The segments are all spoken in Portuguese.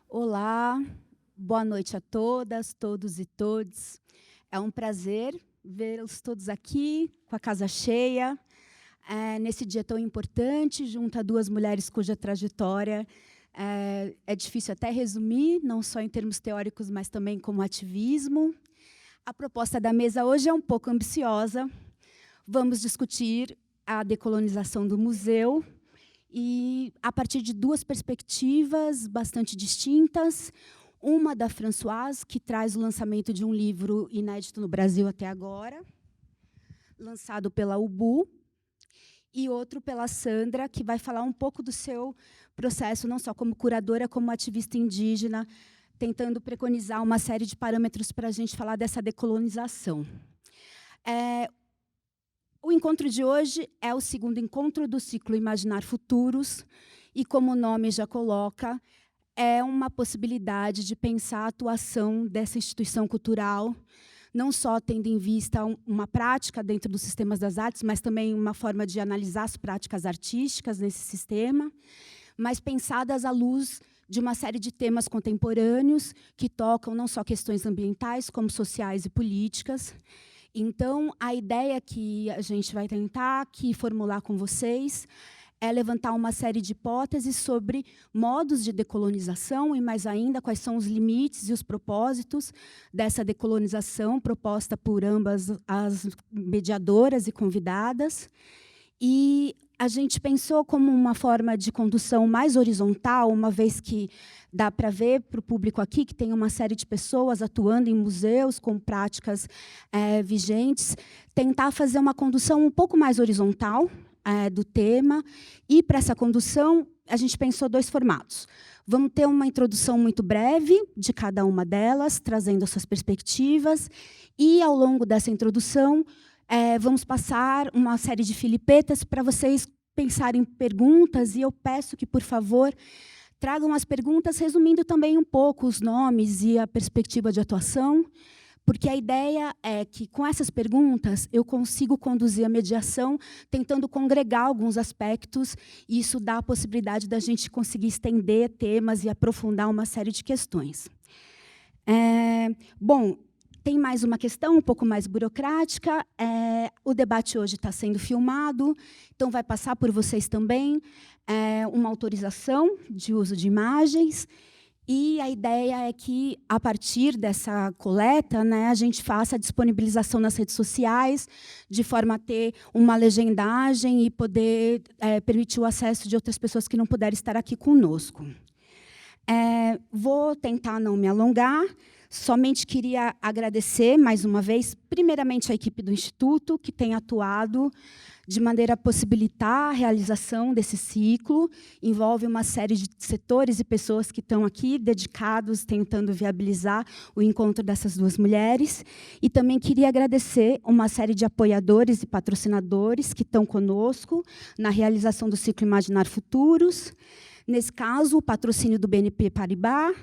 Olá, boa noite a todas, todos e todes. É um prazer vê-los todos aqui, com a casa cheia, nesse dia tão importante, junto a duas mulheres cuja trajetória é difícil até resumir, não só em termos teóricos, mas também como ativismo. A proposta da mesa hoje é um pouco ambiciosa. Vamos discutir a decolonização do museu, e a partir de duas perspectivas bastante distintas. Uma da Françoise, que traz o lançamento de um livro inédito no Brasil até agora, lançado pela UBU, e outro pela Sandra, que vai falar um pouco do seu processo, não só como curadora, como ativista indígena, tentando preconizar uma série de parâmetros para a gente falar dessa decolonização. O encontro de hoje é o segundo encontro do ciclo Imaginar Futuros, e, como o nome já coloca, é uma possibilidade de pensar a atuação dessa instituição cultural, não só tendo em vista uma prática dentro dos sistemas das artes, mas também uma forma de analisar as práticas artísticas nesse sistema, mas pensadas à luz de uma série de temas contemporâneos que tocam não só questões ambientais, como sociais e políticas. Então, a ideia que a gente vai tentar aqui formular com vocês é levantar uma série de hipóteses sobre modos de decolonização e, mais ainda, quais são os limites e os propósitos dessa decolonização proposta por ambas as mediadoras e convidadas. E a gente pensou como uma forma de condução mais horizontal, uma vez que dá para ver para o público aqui que tem uma série de pessoas atuando em museus com práticas vigentes, tentar fazer uma condução um pouco mais horizontal do tema. E, para essa condução, a gente pensou dois formatos. Vamos ter uma introdução muito breve de cada uma delas, trazendo as suas perspectivas, e, ao longo dessa introdução, vamos passar uma série de filipetas para vocês pensarem perguntas, e eu peço que, por favor, tragam as perguntas, resumindo também um pouco os nomes e a perspectiva de atuação, porque a ideia é que, com essas perguntas, eu consigo conduzir a mediação, tentando congregar alguns aspectos, e isso dá a possibilidade da gente conseguir estender temas e aprofundar uma série de questões. Bom, tem mais uma questão um pouco mais burocrática. O debate hoje está sendo filmado, então vai passar por vocês também uma autorização de uso de imagens. E a ideia é que, a partir dessa coleta, a gente faça a disponibilização nas redes sociais, de forma a ter uma legendagem e poder permitir o acesso de outras pessoas que não puderem estar aqui conosco. Vou tentar não me alongar. Somente queria agradecer, mais uma vez, primeiramente à equipe do Instituto, que tem atuado de maneira a possibilitar a realização desse ciclo. Envolve uma série de setores e pessoas que estão aqui dedicados, tentando viabilizar o encontro dessas duas mulheres. E também queria agradecer uma série de apoiadores e patrocinadores que estão conosco na realização do ciclo Imaginar Futuros. Nesse caso, o patrocínio do BNP Paribas,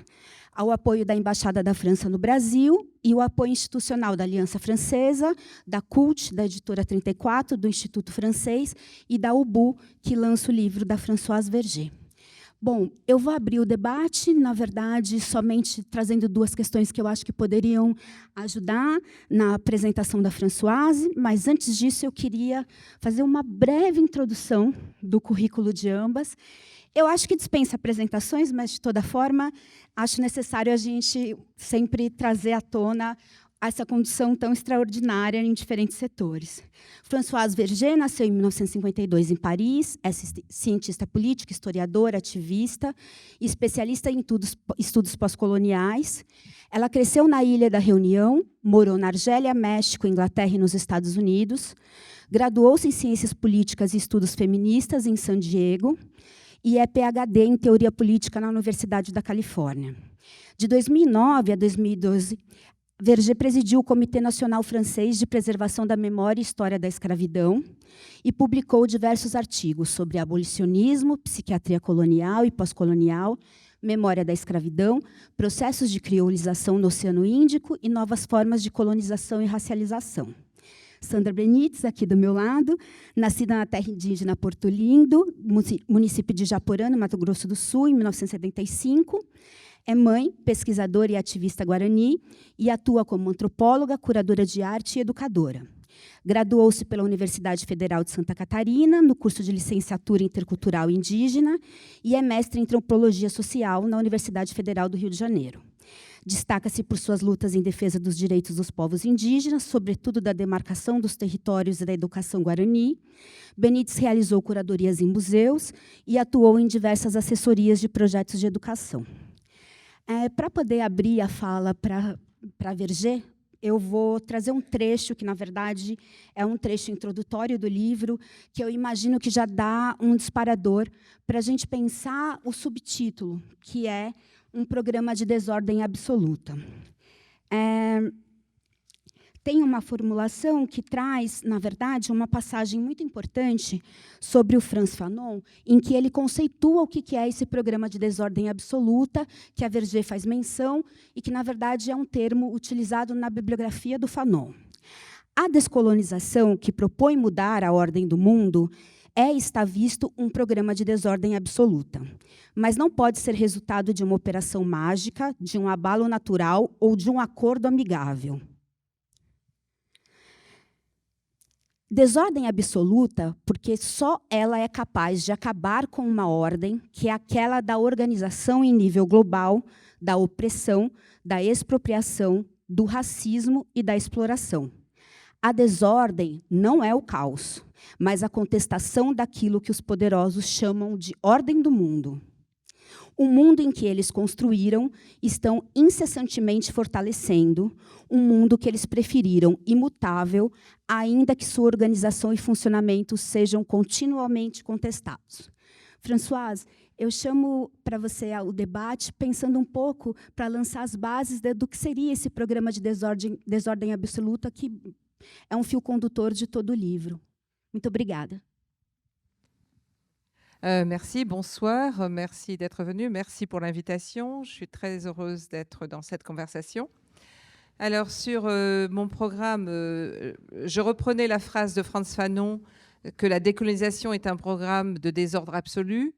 ao apoio da Embaixada da França no Brasil e o apoio institucional da Aliança Francesa, da CULT, da Editora 34, do Instituto Francês, e da UBU, que lança o livro da Françoise Verger. Bom, eu vou abrir o debate, na verdade, somente trazendo duas questões que eu acho que poderiam ajudar na apresentação da Françoise, mas, antes disso, eu queria fazer uma breve introdução do currículo de ambas. Eu acho que dispensa apresentações, mas, de toda forma, acho necessário a gente sempre trazer à tona essa condução tão extraordinária em diferentes setores. Françoise Verger nasceu em 1952 em Paris, é cientista política, historiadora, ativista e especialista em estudos pós-coloniais. Ela cresceu na Ilha da Reunião, morou na Argélia, México, Inglaterra e nos Estados Unidos, graduou-se em Ciências Políticas e Estudos Feministas em San Diego, e é PhD em Teoria Política na Universidade da Califórnia. De 2009 a 2012, Verger presidiu o Comitê Nacional Francês de Preservação da Memória e História da Escravidão e publicou diversos artigos sobre abolicionismo, psiquiatria colonial e pós-colonial, memória da escravidão, processos de criolização no Oceano Índico e novas formas de colonização e racialização. Sandra Benítez, aqui do meu lado, nascida na terra indígena Porto Lindo, município de Japorã, no Mato Grosso do Sul, em 1975. É mãe, pesquisadora e ativista guarani e atua como antropóloga, curadora de arte e educadora. Graduou-se pela Universidade Federal de Santa Catarina, no curso de licenciatura intercultural indígena, e é mestre em antropologia social na Universidade Federal do Rio de Janeiro. Destaca-se por suas lutas em defesa dos direitos dos povos indígenas, sobretudo da demarcação dos territórios e da educação guarani. Benites realizou curadorias em museus e atuou em diversas assessorias de projetos de educação. Para poder abrir a fala para a Vergê, eu vou trazer um trecho que, na verdade, é um trecho introdutório do livro, que eu imagino que já dá um disparador para a gente pensar o subtítulo, que é um programa de desordem absoluta. Tem uma formulação que traz, na verdade, uma passagem muito importante sobre o Frantz Fanon, em que ele conceitua o que é esse programa de desordem absoluta, que a Vergê faz menção, e que, na verdade, é um termo utilizado na bibliografia do Fanon. A descolonização, que propõe mudar a ordem do mundo, está visto um programa de desordem absoluta, mas não pode ser resultado de uma operação mágica, de um abalo natural ou de um acordo amigável. Desordem absoluta, porque só ela é capaz de acabar com uma ordem, que é aquela da organização em nível global, da opressão, da expropriação, do racismo e da exploração. A desordem não é o caos, mas a contestação daquilo que os poderosos chamam de ordem do mundo. O mundo em que eles construíram estão incessantemente fortalecendo, um mundo que eles preferiram imutável, ainda que sua organização e funcionamento sejam continuamente contestados. Françoise, eu chamo para você o debate pensando um pouco para lançar as bases do que seria esse programa de desordem absoluta, que é um fio condutor de todo o livro. Muito obrigada. Merci, bonsoir, merci d'être venu, merci pour l'invitation. Je suis très heureuse d'être dans cette conversation. Alors, sur mon programme, je reprenais la phrase de Frantz Fanon que la décolonisation est un programme de désordre absolu,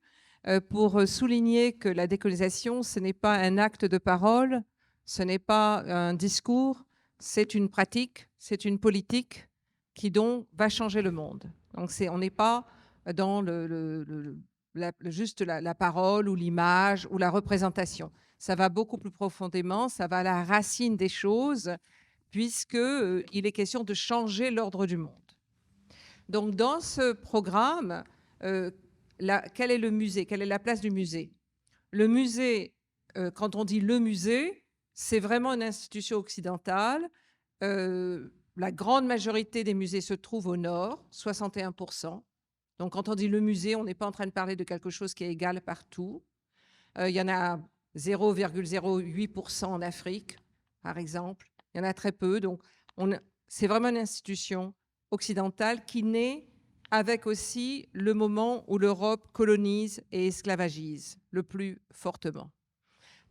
pour souligner que la décolonisation, ce n'est pas un acte de parole, ce n'est pas un discours, c'est une pratique, c'est une politique qui donc va changer le monde. Donc, on n'est pas dans juste la parole ou l'image ou la représentation. Ça va beaucoup plus profondément, ça va à la racine des choses, puisqu'il est question de changer l'ordre du monde. Donc, dans ce programme, quel est le musée? Quelle est la place du musée? Le musée, quand on dit le musée, c'est vraiment une institution occidentale. La grande majorité des musées se trouvent au nord, 61%. Donc, quand on dit le musée, on n'est pas en train de parler de quelque chose qui est égal partout. Il y en a 0,08% en Afrique, par exemple. Il y en a très peu. Donc, c'est vraiment une institution occidentale qui naît avec aussi le moment où l'Europe colonise et esclavagise le plus fortement.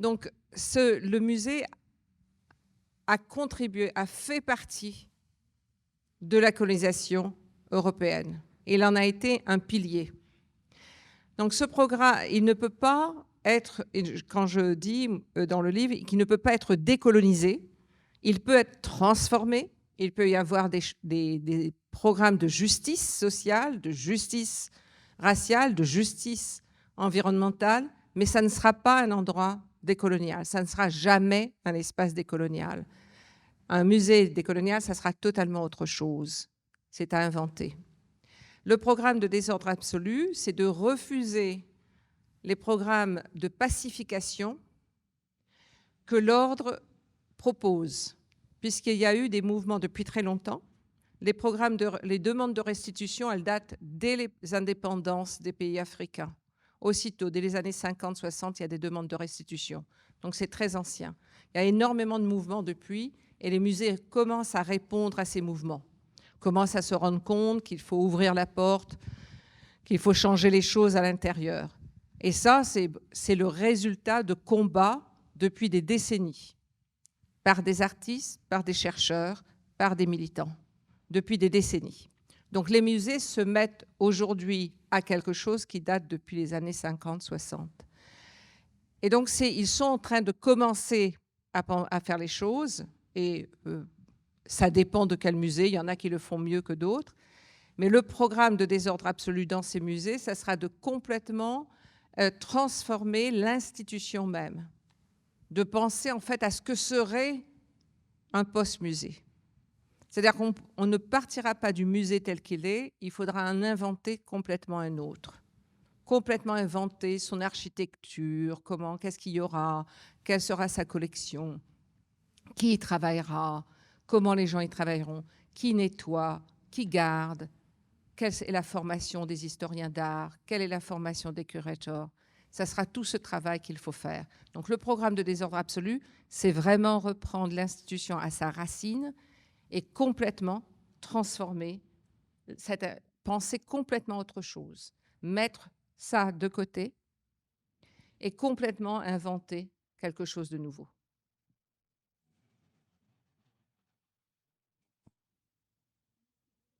Donc, le musée a contribué, a fait partie de la colonisation européenne. Il en a été un pilier. Donc ce programme, il ne peut pas être, quand je dis dans le livre, qu'il ne peut pas être décolonisé, il peut être transformé, il peut y avoir des programmes de justice sociale, de justice raciale, de justice environnementale, mais ça ne sera pas un endroit décolonial, ça ne sera jamais un espace décolonial. Un musée décolonial, ça sera totalement autre chose. C'est à inventer. Le programme de désordre absolu, c'est de refuser les programmes de pacification que l'ordre propose, puisqu'il y a eu des mouvements depuis très longtemps. Les demandes de restitution, elles datent dès les indépendances des pays africains. Aussitôt, dès les années 50-60, il y a des demandes de restitution. Donc c'est très ancien. Il y a énormément de mouvements depuis, et les musées commencent à répondre à ces mouvements. Commencent à se rendre compte qu'il faut ouvrir la porte, qu'il faut changer les choses à l'intérieur. Et ça, c'est le résultat de combats depuis des décennies, par des artistes, par des chercheurs, par des militants, depuis des décennies. Donc les musées se mettent aujourd'hui à quelque chose qui date depuis les années 50-60. Et donc, ils sont en train de commencer à faire les choses, et ça dépend de quel musée, il y en a qui le font mieux que d'autres, mais le programme de désordre absolu dans ces musées, ça sera de complètement transformer l'institution même, de penser en fait à ce que serait un post-musée. C'est-à-dire qu'on ne partira pas du musée tel qu'il est, il faudra en inventer complètement un autre. Complètement inventer son architecture, qu'est-ce qu'il y aura, quelle sera sa collection, qui y travaillera, comment les gens y travailleront, qui nettoie, qui garde, quelle est la formation des historiens d'art, quelle est la formation des curators. Ça sera tout ce travail qu'il faut faire. Donc le programme de désordre absolu, c'est vraiment reprendre l'institution à sa racine et complètement transformer, penser complètement autre chose, mettre ça de côté et complètement inventer quelque chose de nouveau.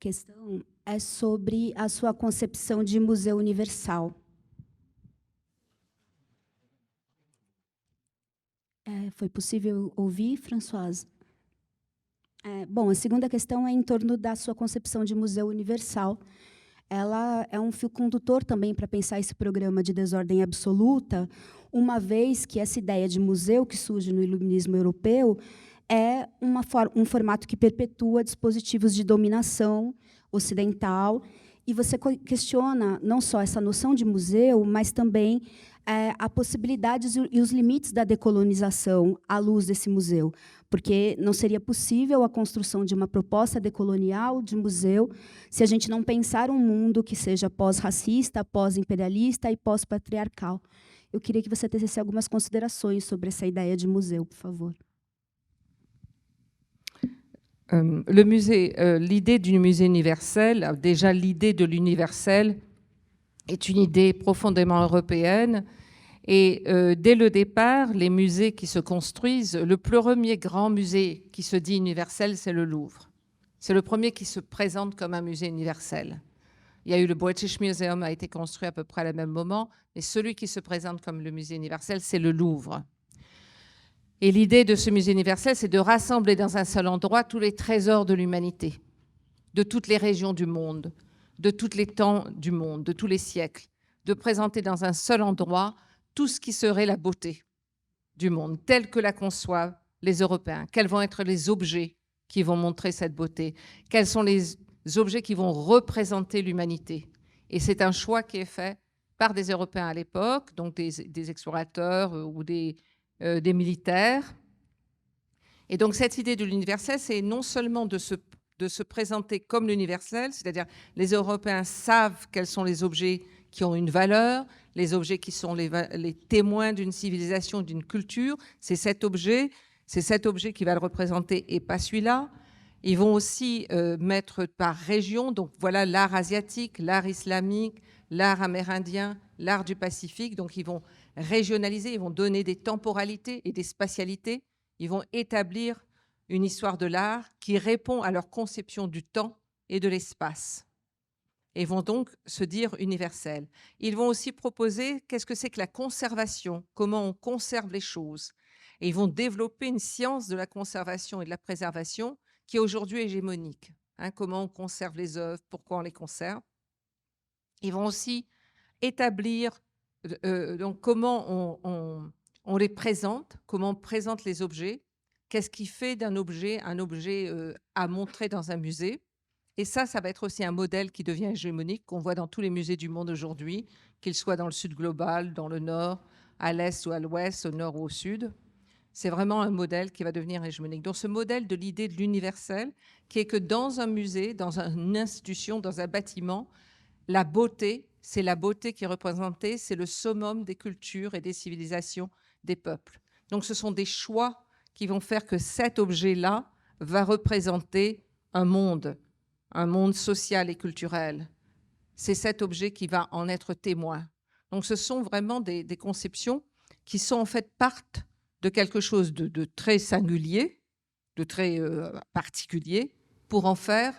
Questão é sobre a sua concepção de museu universal. Foi possível ouvir, Françoise? Bom, a segunda questão é em torno da sua concepção de museu universal. Ela é um fio condutor também para pensar esse programa de desordem absoluta, uma vez que essa ideia de museu que surge no iluminismo europeu é um formato que perpetua dispositivos de dominação ocidental, e você questiona não só essa noção de museu, mas também a possibilidades e os limites da decolonização à luz desse museu, porque não seria possível a construção de uma proposta decolonial de museu se a gente não pensar um mundo que seja pós-racista, pós-imperialista e pós-patriarcal. Eu queria que você tecesse algumas considerações sobre essa ideia de museu, por favor. Le musée, l'idée du musée universel, déjà l'idée de l'universel est une idée profondément européenne. Et dès le départ, les musées qui se construisent, le premier grand musée qui se dit universel, c'est le Louvre. C'est le premier qui se présente comme un musée universel. Il y a eu le British Museum, a été construit à peu près au même moment, mais celui qui se présente comme le musée universel, c'est le Louvre. Et l'idée de ce musée universel, c'est de rassembler dans un seul endroit tous les trésors de l'humanité, de toutes les régions du monde, de tous les temps du monde, de tous les siècles, de présenter dans un seul endroit tout ce qui serait la beauté du monde, telle que la conçoivent les Européens. Quels vont être les objets qui vont montrer cette beauté? Quels sont les objets qui vont représenter l'humanité? Et c'est un choix qui est fait par des Européens à l'époque, donc des explorateurs ou des militaires. Et donc cette idée de l'universel, c'est non seulement de se présenter comme l'universel, c'est-à-dire les Européens savent quels sont les objets qui ont une valeur, les objets qui sont les témoins d'une civilisation, d'une culture, c'est cet objet qui va le représenter et pas celui-là. Ils vont aussi mettre par région, donc voilà l'art asiatique, l'art islamique, l'art amérindien, l'art du Pacifique, donc ils vont régionaliser, ils vont donner des temporalités et des spatialités, ils vont établir une histoire de l'art qui répond à leur conception du temps et de l'espace, et vont donc se dire universels. Ils vont aussi proposer qu'est-ce que c'est que la conservation, comment on conserve les choses, et ils vont développer une science de la conservation et de la préservation qui est aujourd'hui hégémonique. Comment on conserve les œuvres, pourquoi on les conserve. Ils vont aussi établir donc comment on les présente, comment on présente les objets, qu'est-ce qui fait d'un objet un objet à montrer dans un musée. Et ça va être aussi un modèle qui devient hégémonique, qu'on voit dans tous les musées du monde aujourd'hui, qu'ils soient dans le sud global, dans le nord, à l'est ou à l'ouest, au nord ou au sud. C'est vraiment un modèle qui va devenir hégémonique. Donc ce modèle de l'idée de l'universel, qui est que dans un musée, dans une institution, dans un bâtiment, la beauté, c'est la beauté qui est représentée, c'est le summum des cultures et des civilisations des peuples. Donc ce sont des choix qui vont faire que cet objet-là va représenter un monde social et culturel. C'est cet objet qui va en être témoin. Donc ce sont vraiment des conceptions qui sont en fait partent de quelque chose de très singulier, de très particulier, pour en faire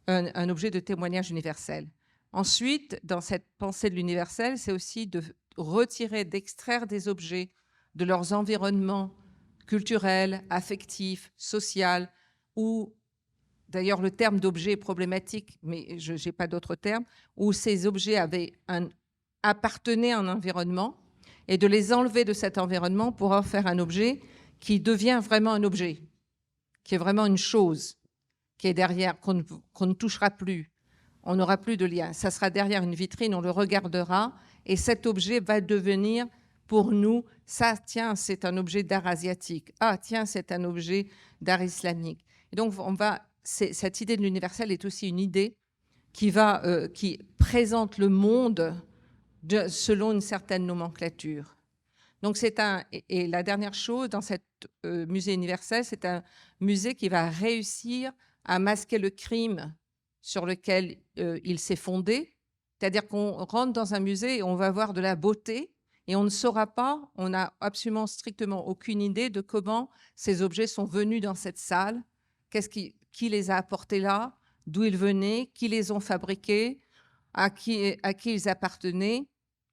un objet de témoignage universel. Ensuite, dans cette pensée de l'universel, c'est aussi retirer, d'extraire des objets de leurs environnements culturels, affectifs, sociaux, ou d'ailleurs le terme d'objet est problématique, mais je n'ai pas d'autre terme, où ces objets appartenaient à un environnement, et de les enlever de cet environnement pour en faire un objet qui devient vraiment un objet, qui est vraiment une chose, qui est derrière, qu'on ne touchera plus. On n'aura plus de lien. Ça sera derrière une vitrine, on le regardera, et cet objet va devenir, pour nous, ça, tiens, c'est un objet d'art asiatique. Ah, tiens, c'est un objet d'art islamique. Et donc, cette idée de l'universel est aussi une idée qui présente le monde selon une certaine nomenclature. Donc, et la dernière chose, dans cet musée universel, c'est un musée qui va réussir à masquer le crime sur lequel il s'est fondé. C'est-à-dire qu'on rentre dans un musée et on va voir de la beauté et on ne saura pas, on n'a absolument strictement aucune idée de comment ces objets sont venus dans cette salle, qui les a apportés là, d'où ils venaient, qui les ont fabriqués, à qui ils appartenaient.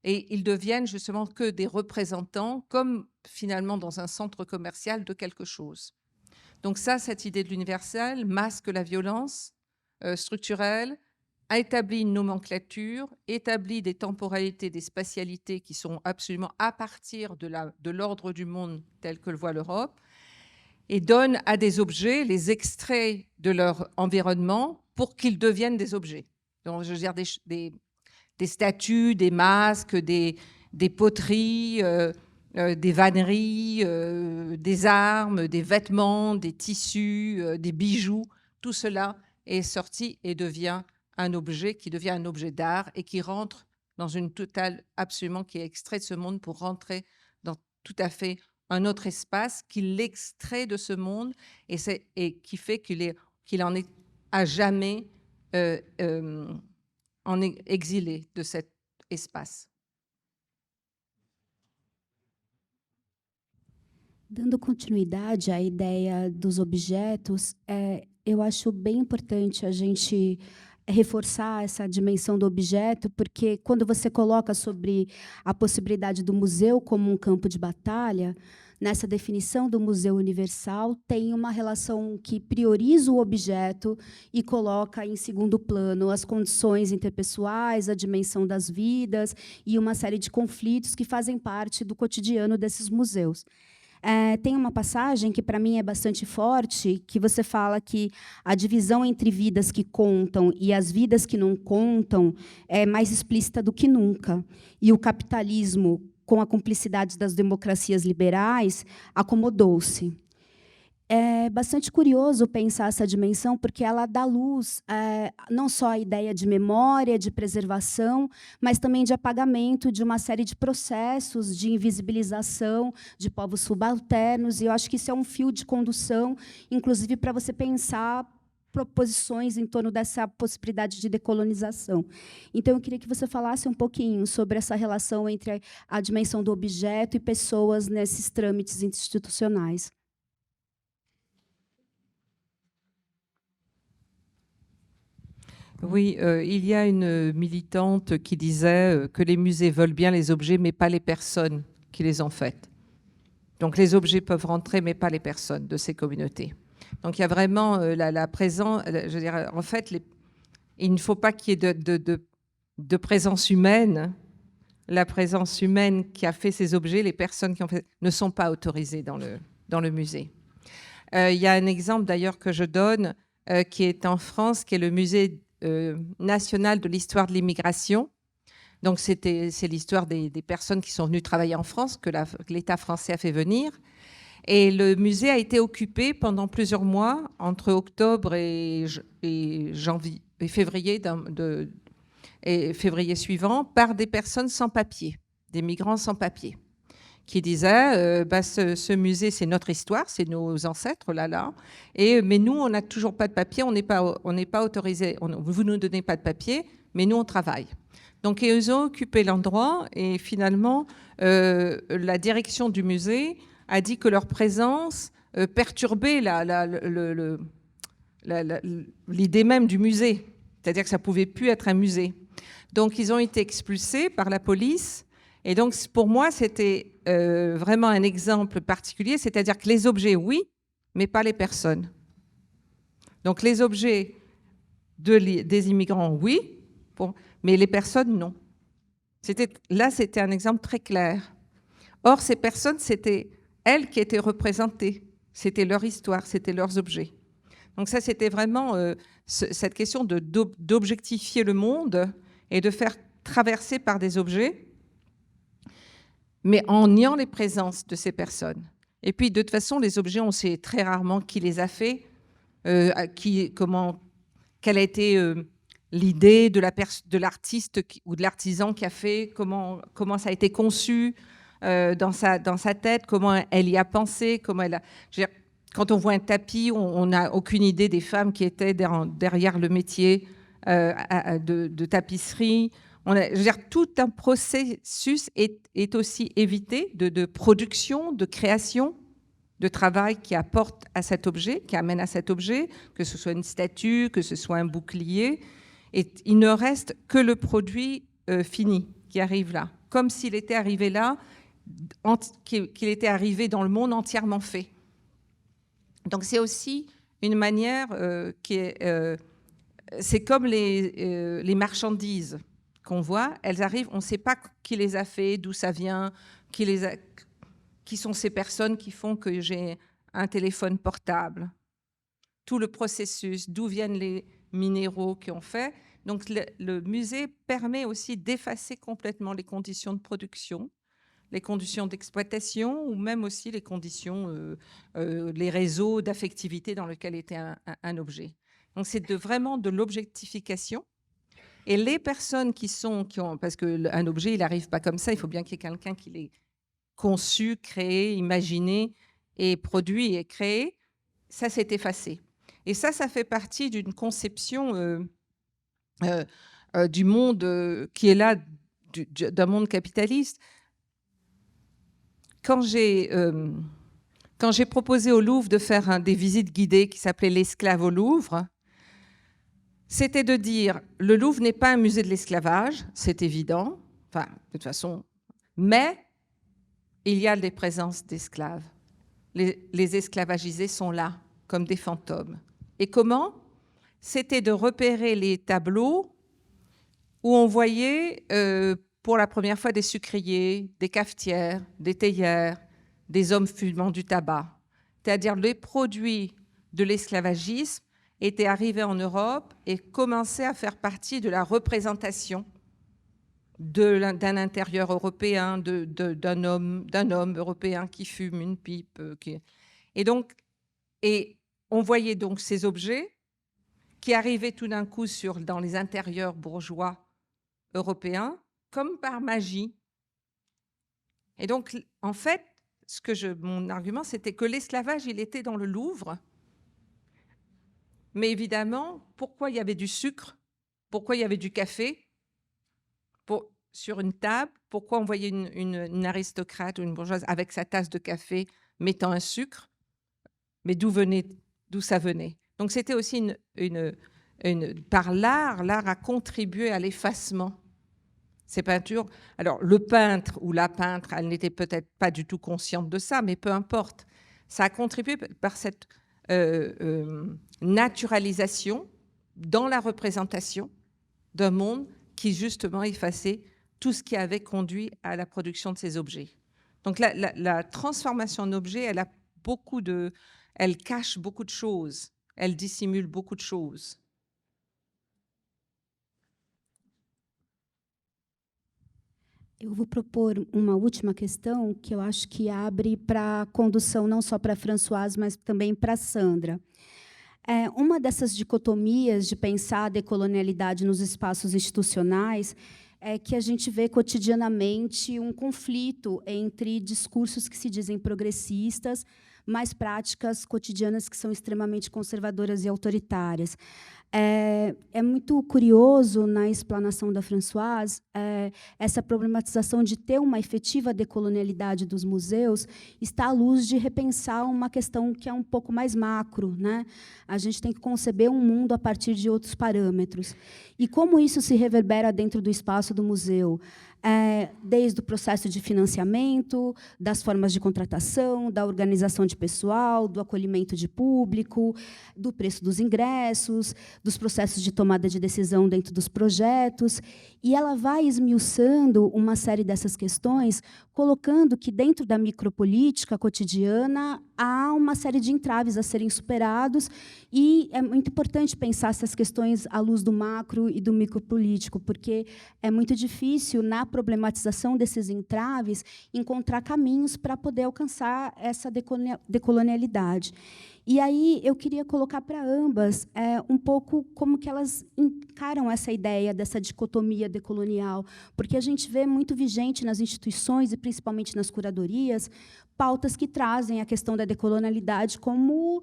Et ils deviennent justement que des représentants, comme finalement dans un centre commercial, de quelque chose. Donc ça, cette idée de l'universel masque la violence structurelle, a établi une nomenclature, établi des temporalités, des spatialités qui sont absolument à partir de l'ordre du monde tel que le voit l'Europe, et donne à des objets les extraits de leur environnement pour qu'ils deviennent des objets. Donc, je veux dire, des statues, des masques, des poteries, des vanneries, des armes, des vêtements, des tissus, des bijoux, tout cela est sorti et devient un objet qui devient un objet d'art et qui rentre dans une totale, absolument, qui est extrait de ce monde pour rentrer dans tout à fait un autre espace qui l'extrait de ce monde et qui fait qu'il en est à jamais exilé de cet espaço. Dando continuidade à ideia dos objetos, eu acho bem importante a gente reforçar essa dimensão do objeto, porque quando você coloca sobre a possibilidade do museu como um campo de batalha, nessa definição do museu universal, tem uma relação que prioriza o objeto e coloca em segundo plano as condições interpessoais, a dimensão das vidas e uma série de conflitos que fazem parte do cotidiano desses museus. Tem uma passagem que, para mim, é bastante forte, que você fala que a divisão entre vidas que contam e as vidas que não contam é mais explícita do que nunca. E o capitalismo, com a cumplicidade das democracias liberais, acomodou-se. É bastante curioso pensar essa dimensão, porque ela dá luz não só à ideia de memória, de preservação, mas também de apagamento de uma série de processos de invisibilização de povos subalternos, e eu acho que isso é um fio de condução, inclusive para você pensar proposições em torno dessa possibilidade de decolonização. Então, eu queria que você falasse um pouquinho sobre essa relação entre a dimensão do objeto e pessoas nesses trâmites institucionais. Oui, il y a une militante qui disait que les musées veulent bien les objets, mais pas les personnes qui les ont faites. Donc les objets peuvent rentrer, mais pas les personnes de ces communautés. Donc il y a vraiment la présence, je veux dire, en fait, il ne faut pas qu'il y ait de présence humaine. La présence humaine qui a fait ces objets, les personnes qui ont fait, ne sont pas autorisées dans le musée. Il y a un exemple d'ailleurs que je donne qui est en France, qui est le musée national de l'histoire de l'immigration. Donc c'est l'histoire des personnes qui sont venues travailler en France, que l'État français a fait venir. Et le musée a été occupé pendant plusieurs mois, entre octobre et février, février suivant, par des personnes sans papier, des migrants sans papier, qui disaient ce musée, c'est notre histoire, c'est nos ancêtres, mais nous, on n'a toujours pas de papier, on n'est pas autorisé, vous ne nous donnez pas de papier, mais nous, on travaille. Donc, ils ont occupé l'endroit et finalement, la direction du musée a dit que leur présence perturbait l'idée même du musée, c'est-à-dire que ça ne pouvait plus être un musée. Donc, ils ont été expulsés par la police Et donc, pour moi, c'était vraiment un exemple particulier, c'est-à-dire que les objets, oui, mais pas les personnes. Donc, les objets des immigrants, oui, mais les personnes, non. Là, c'était un exemple très clair. Or, ces personnes, c'était elles qui étaient représentées. C'était leur histoire, c'était leurs objets. Donc ça, c'était vraiment cette question d'objectifier le monde et de faire traverser par des objets, mais en niant les présences de ces personnes. Et puis, de toute façon, les objets, on sait très rarement qui les a faits, quelle a été l'idée de l'artiste ou de l'artisan qui a fait, comment ça a été conçu dans sa tête, comment elle y a pensé, comment elle a... Quand on voit un tapis, on n'a aucune idée des femmes qui étaient derrière le métier de tapisserie. Tout un processus est aussi évité de production, de création, de travail qui apporte à cet objet, qui amène à cet objet, que ce soit une statue, que ce soit un bouclier. Et il ne reste que le produit fini qui arrive là, comme s'il était arrivé là, qu'il était arrivé dans le monde entièrement fait. Donc c'est aussi une manière qui est... c'est comme les marchandises qu'on voit, elles arrivent, on ne sait pas qui les a fait, d'où ça vient, qui sont ces personnes qui font que j'ai un téléphone portable. Tout le processus, d'où viennent les minéraux qui ont fait. Donc le musée permet aussi d'effacer complètement les conditions de production, les conditions d'exploitation ou même aussi les conditions, les réseaux d'affectivité dans lesquels était un objet. Donc c'est vraiment de l'objectification. Et les personnes qui ont, parce qu'un objet, il n'arrive pas comme ça, il faut bien qu'il y ait quelqu'un qui l'ait conçu, créé, imaginé et produit et créé, ça s'est effacé. Et ça fait partie d'une conception du monde qui est là, d'un monde capitaliste. Quand j'ai proposé au Louvre de faire des visites guidées qui s'appelaient l'esclave au Louvre, c'était de dire, le Louvre n'est pas un musée de l'esclavage, c'est évident, enfin, de toute façon, mais il y a des présences d'esclaves. Les esclavagisés sont là, comme des fantômes. Et comment? C'était de repérer les tableaux où on voyait pour la première fois des sucriers, des cafetières, des théières, des hommes fumant du tabac. C'est-à-dire les produits de l'esclavagisme étaient arrivés en Europe et commençaient à faire partie de la représentation d'un intérieur européen, d'un homme européen qui fume une pipe. Et on voyait donc ces objets qui arrivaient tout d'un coup dans les intérieurs bourgeois européens, comme par magie. Et donc, en fait, mon argument, c'était que l'esclavage, il était dans le Louvre. Mais évidemment, pourquoi il y avait du sucre? Pourquoi il y avait du café sur une table? Pourquoi on voyait une aristocrate ou une bourgeoise avec sa tasse de café mettant un sucre? Mais d'où ça venait? Donc, c'était aussi par l'art a contribué à l'effacement. Ces peintures, alors le peintre ou la peintre, elle n'était peut-être pas du tout consciente de ça, mais peu importe. Ça a contribué par cette naturalisation dans la représentation d'un monde qui justement effaçait tout ce qui avait conduit à la production de ces objets. Donc la transformation en objet, elle cache beaucoup de choses, elle dissimule beaucoup de choses. Eu vou propor uma última questão que eu acho que abre para a condução não só para a Françoise, mas também para a Sandra. Uma dessas dicotomias de pensar a decolonialidade nos espaços institucionais é que a gente vê cotidianamente um conflito entre discursos que se dizem progressistas, mas práticas cotidianas que são extremamente conservadoras e autoritárias. É muito curioso, na explanação da Françoise, essa problematização de ter uma efetiva decolonialidade dos museus está à luz de repensar uma questão que é um pouco mais macro, né? A gente tem que conceber um mundo a partir de outros parâmetros. E como isso se reverbera dentro do espaço do museu? Desde o processo de financiamento, das formas de contratação, da organização de pessoal, do acolhimento de público, do preço dos ingressos, dos processos de tomada de decisão dentro dos projetos, e ela vai esmiuçando uma série dessas questões, colocando que, dentro da micropolítica cotidiana, há uma série de entraves a serem superados, e é muito importante pensar essas questões à luz do macro e do micropolítico, porque é muito difícil, na problematização desses entraves, encontrar caminhos para poder alcançar essa decolonialidade. E aí eu queria colocar para ambas um pouco como que elas encaram essa ideia dessa dicotomia decolonial, porque a gente vê muito vigente nas instituições e principalmente nas curadorias pautas que trazem a questão da decolonialidade como,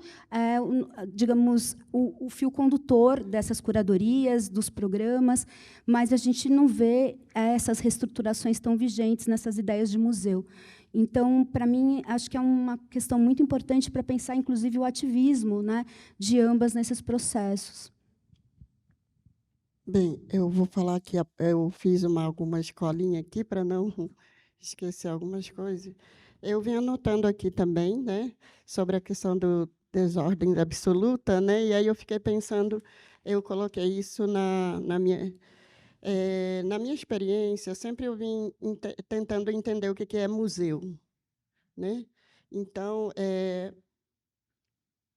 digamos, o fio condutor dessas curadorias, dos programas, mas a gente não vê essas reestruturações tão vigentes nessas ideias de museu. Então, para mim, acho que é uma questão muito importante para pensar, inclusive, o ativismo, né, de ambas nesses processos. Bem, eu vou falar que eu fiz alguma escolinha aqui para não esquecer algumas coisas. Eu vim anotando aqui também, né, sobre a questão do desordem absoluta, né, e aí eu fiquei pensando, eu coloquei isso na minha experiência, sempre eu vim tentando entender o que é museu, né? Então,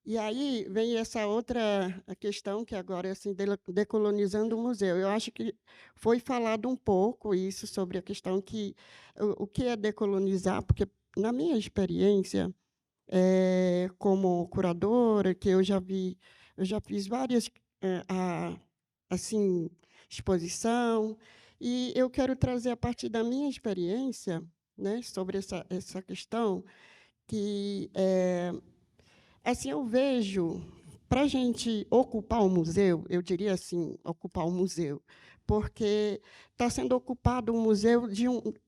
e aí vem essa outra questão que agora é assim, decolonizando o museu. Eu acho que foi falado um pouco isso sobre a questão que o que é decolonizar, porque na minha experiência como curadora, que eu já fiz várias assim exposição, e eu quero trazer a partir da minha experiência, né, sobre essa questão que assim, eu vejo, para a gente ocupar o museu, eu diria assim, ocupar o museu, porque está sendo ocupado um museu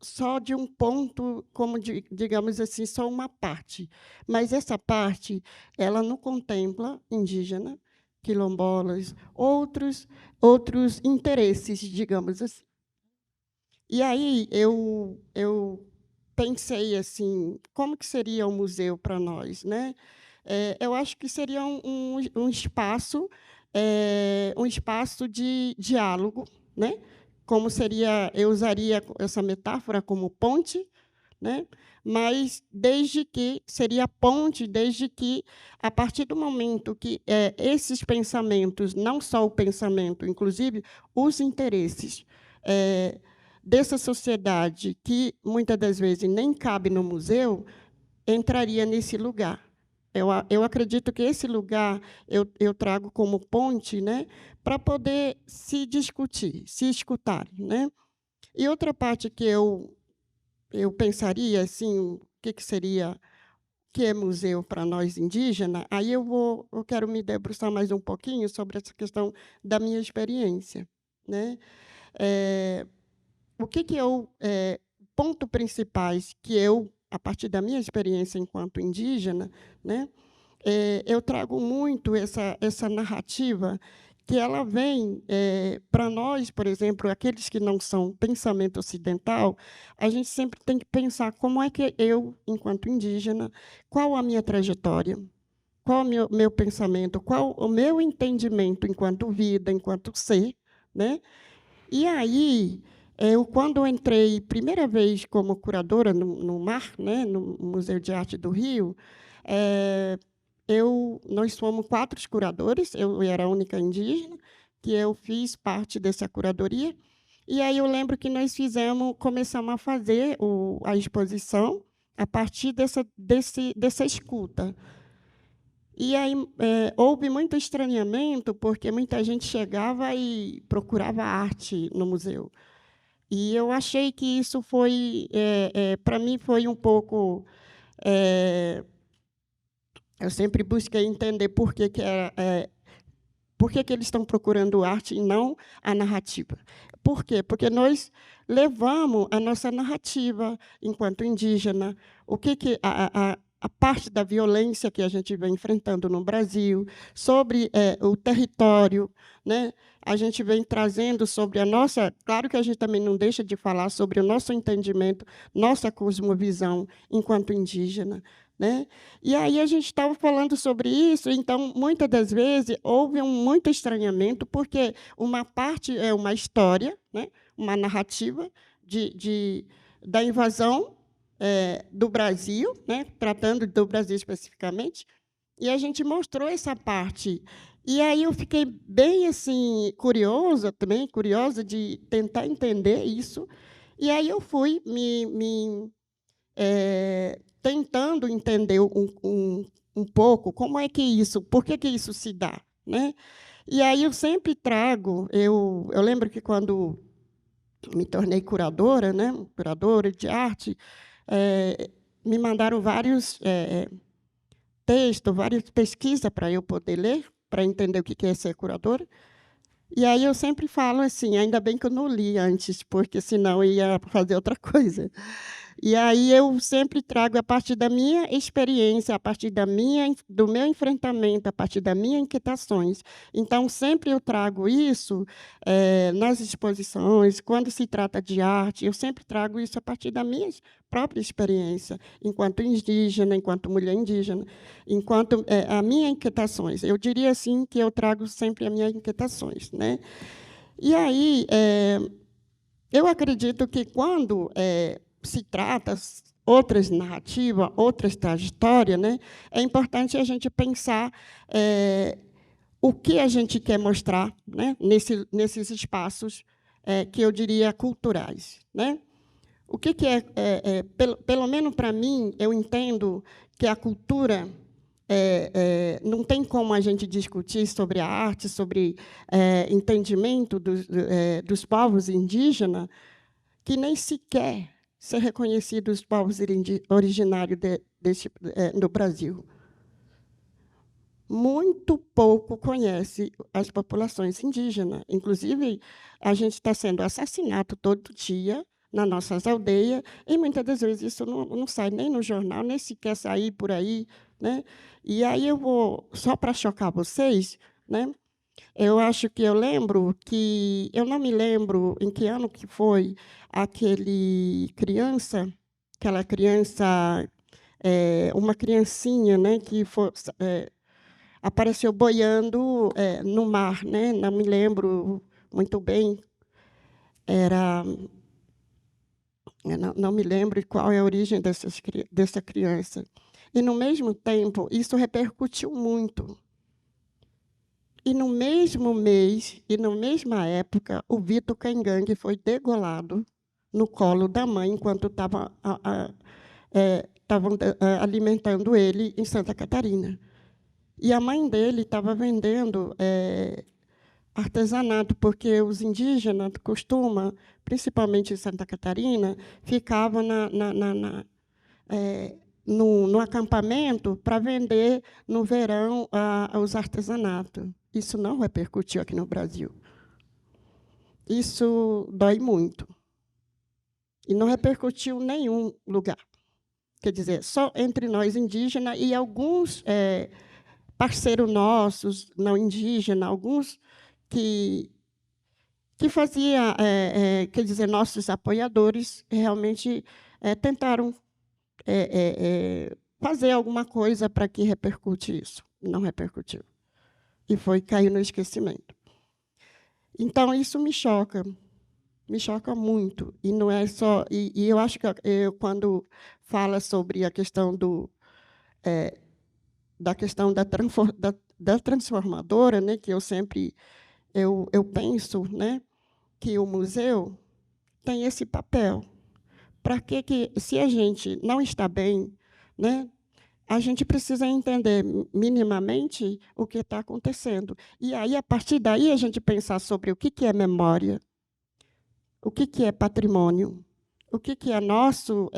só de um ponto, como, digamos assim, só uma parte. Mas essa parte ela não contempla indígena, quilombolas, outros interesses, digamos assim. E aí eu pensei assim, como que seria o museu para nós, né? Eu acho que seria um espaço de diálogo, né? Como seria, eu usaria essa metáfora como ponte, né? Mas seria ponte, desde que, a partir do momento que esses pensamentos, não só o pensamento, inclusive os interesses dessa sociedade, que muitas das vezes nem cabe no museu, entraria nesse lugar. Eu acredito que esse lugar eu trago como ponte, né, para poder se discutir, se escutar, né? E outra parte que eu pensaria assim, o que seria, que é museu para nós indígenas, aí eu quero me debruçar mais um pouquinho sobre essa questão da minha experiência, né? O que pontos principais que eu, a partir da minha experiência enquanto indígena, né, eu trago muito essa narrativa que ela vem para nós, por exemplo, aqueles que não são pensamento ocidental, a gente sempre tem que pensar como é que eu, enquanto indígena, qual a minha trajetória, qual o meu pensamento, qual o meu entendimento enquanto vida, enquanto ser, né? E aí, quando entrei primeira vez como curadora no MAR, né, no Museu de Arte do Rio, nós fomos 4 curadores, eu era a única indígena, que eu fiz parte dessa curadoria, e aí eu lembro que nós começamos a fazer a exposição a partir dessa escuta. E aí houve muito estranhamento, porque muita gente chegava e procurava arte no museu. E eu achei que isso foi, para mim, foi um pouco... eu sempre busquei entender por que era Por que eles estão procurando arte e não a narrativa? Por quê? Porque nós levamos a nossa narrativa enquanto indígena, o que a parte da violência que a gente vem enfrentando no Brasil, sobre o território, né? A gente vem trazendo sobre a nossa... Claro que a gente também não deixa de falar sobre o nosso entendimento, nossa cosmovisão enquanto indígena, né? E aí a gente estava falando sobre isso, então, muitas das vezes, houve muito estranhamento, porque uma parte é uma história, né? Uma narrativa da invasão do Brasil, né? Tratando do Brasil especificamente, e a gente mostrou essa parte. E aí eu fiquei bem assim, curiosa de tentar entender isso, e aí eu fui tentando entender um pouco como é que isso, por que isso se dá, né? E aí eu sempre trago, eu lembro que quando me tornei curadora, né, curadora de arte, me mandaram vários textos, várias pesquisas para eu poder ler, para entender o que é ser curadora. E aí eu sempre falo assim, ainda bem que eu não li antes, porque senão eu ia fazer outra coisa. E aí eu sempre trago a partir da minha experiência, a partir do meu enfrentamento, a partir das minhas inquietações. Então, sempre eu trago isso nas exposições, quando se trata de arte, eu sempre trago isso a partir da minha própria experiência, enquanto indígena, enquanto mulher indígena, enquanto as minhas inquietações. Eu diria assim que eu trago sempre as minhas inquietações, né? E aí, eu acredito que quando se trata outras narrativas, outras trajetórias, né, é importante a gente pensar o que a gente quer mostrar, né, nesses espaços que eu diria culturais, né? O que pelo menos para mim, eu entendo que a cultura não tem como a gente discutir sobre a arte, sobre entendimento dos povos indígenas, que nem sequer ser reconhecidos os povos originários do Brasil. Muito pouco conhece as populações indígenas. Inclusive, a gente está sendo assassinado todo dia nas nossas aldeias, e muitas das vezes isso não sai nem no jornal, nem sequer sair por aí, né? E aí eu vou, só para chocar vocês, né? Eu acho que eu lembro que... Eu não me lembro em que ano que foi aquela criança, uma criancinha, né, que apareceu boiando no mar, né? Não me lembro muito bem. Eu não me lembro qual é a origem dessa criança. E, no mesmo tempo, isso repercutiu muito. E, no mesmo mês, e na mesma época, o Vitor Caingangue foi degolado no colo da mãe, enquanto estavam alimentando ele em Santa Catarina. E a mãe dele estava vendendo artesanato, porque os indígenas costumam, principalmente em Santa Catarina, ficavam no acampamento para vender no verão os artesanatos. Isso não repercutiu aqui no Brasil. Isso dói muito. E não repercutiu em nenhum lugar. Quer dizer, só entre nós indígenas e alguns parceiros nossos, não indígenas, alguns que faziam, quer dizer, nossos apoiadores realmente tentaram fazer alguma coisa para que repercute isso. Não repercutiu. E caiu no esquecimento. Então, isso me choca muito. E não é só... E eu acho que quando fala sobre a questão da transformadora, né, que eu sempre eu penso, né, que o museu tem esse papel. Para que se a gente não está bem, né, a gente precisa entender minimamente o que está acontecendo. E aí, a partir daí, a gente pensar sobre o que é memória, o que é patrimônio, o que é nosso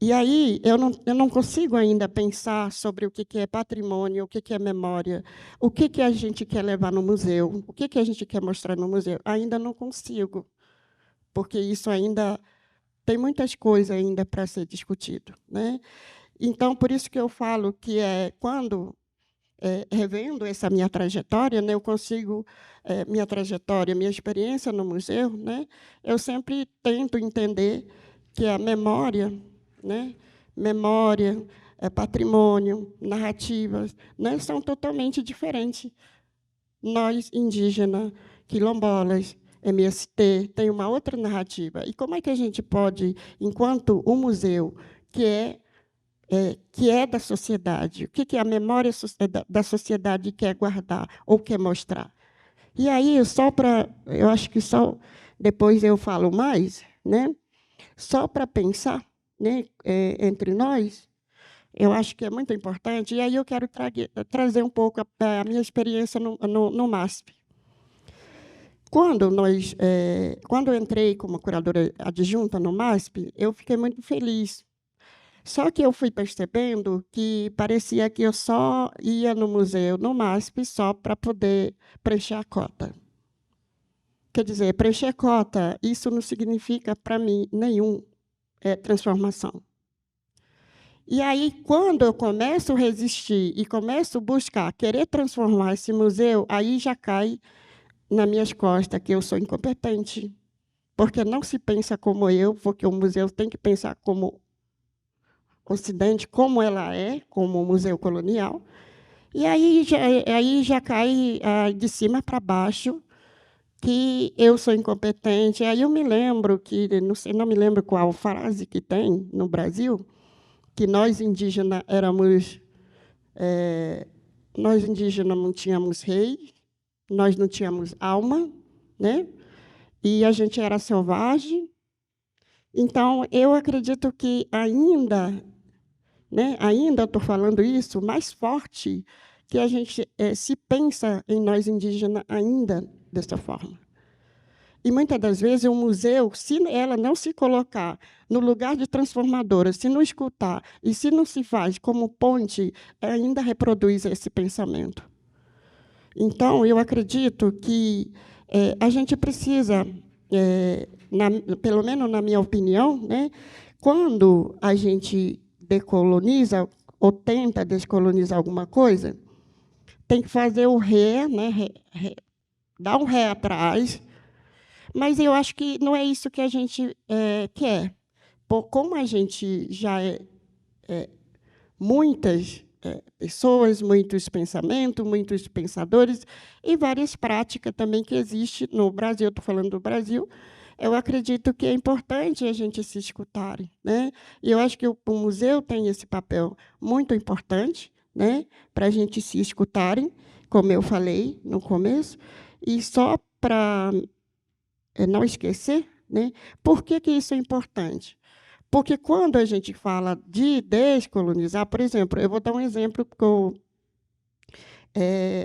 E aí eu não consigo ainda pensar sobre o que é patrimônio, o que é memória, o que a gente quer levar no museu, o que a gente quer mostrar no museu. Ainda não consigo, porque isso ainda tem muitas coisas ainda para ser discutido, né? Então, por isso que eu falo que quando revendo essa minha trajetória, né, eu consigo minha trajetória, minha experiência no museu, né, eu sempre tento entender que a memória, né, memória, patrimônio, narrativas, né, são totalmente diferentes. Nós, indígenas, quilombolas, MST, tem uma outra narrativa. E como é que a gente pode, enquanto um museu que é da sociedade, o que a memória da sociedade quer guardar ou quer mostrar? E aí, eu acho que só depois eu falo mais, né? Só para pensar, né, entre nós, eu acho que é muito importante. E aí eu quero trazer um pouco a minha experiência no MASP. Quando eu entrei como curadora adjunta no MASP, eu fiquei muito feliz. Só que eu fui percebendo que parecia que eu só ia no museu, no MASP, só para poder preencher a cota. Quer dizer, preencher cota, isso não significa, para mim, transformação. E aí, quando eu começo a resistir e começo a buscar, querer transformar esse museu, aí já cai nas minhas costas que eu sou incompetente, porque não se pensa como eu, porque o museu tem que pensar como Ocidente, como ela é, como museu colonial. E aí já cai de cima para baixo que eu sou incompetente. Aí eu me lembro que, não me lembro qual frase que tem no Brasil, que nós indígenas nós indígenas não tínhamos rei, nós não tínhamos alma, né? E a gente era selvagem. Então, eu acredito que ainda estou falando isso, mais forte, que a gente se pensa em nós indígenas ainda dessa forma. E, muitas das vezes, o museu, se ela não se colocar no lugar de transformadora, se não escutar e se não se faz como ponte, ainda reproduz esse pensamento. Então, eu acredito que a gente precisa, pelo menos na minha opinião, né, quando a gente decoloniza ou tenta descolonizar alguma coisa, tem que fazer o dar um ré atrás. Mas eu acho que não é isso que a gente quer. Como a gente já muitas pessoas, muitos pensamentos, muitos pensadores e várias práticas também que existem no Brasil, estou falando do Brasil, eu acredito que é importante a gente se escutar, né? E eu acho que o museu tem esse papel muito importante, né, para a gente se escutarem, como eu falei no começo, e só para não esquecer, né? Por que isso é importante? Porque quando a gente fala de descolonizar, por exemplo, eu vou dar um exemplo, porque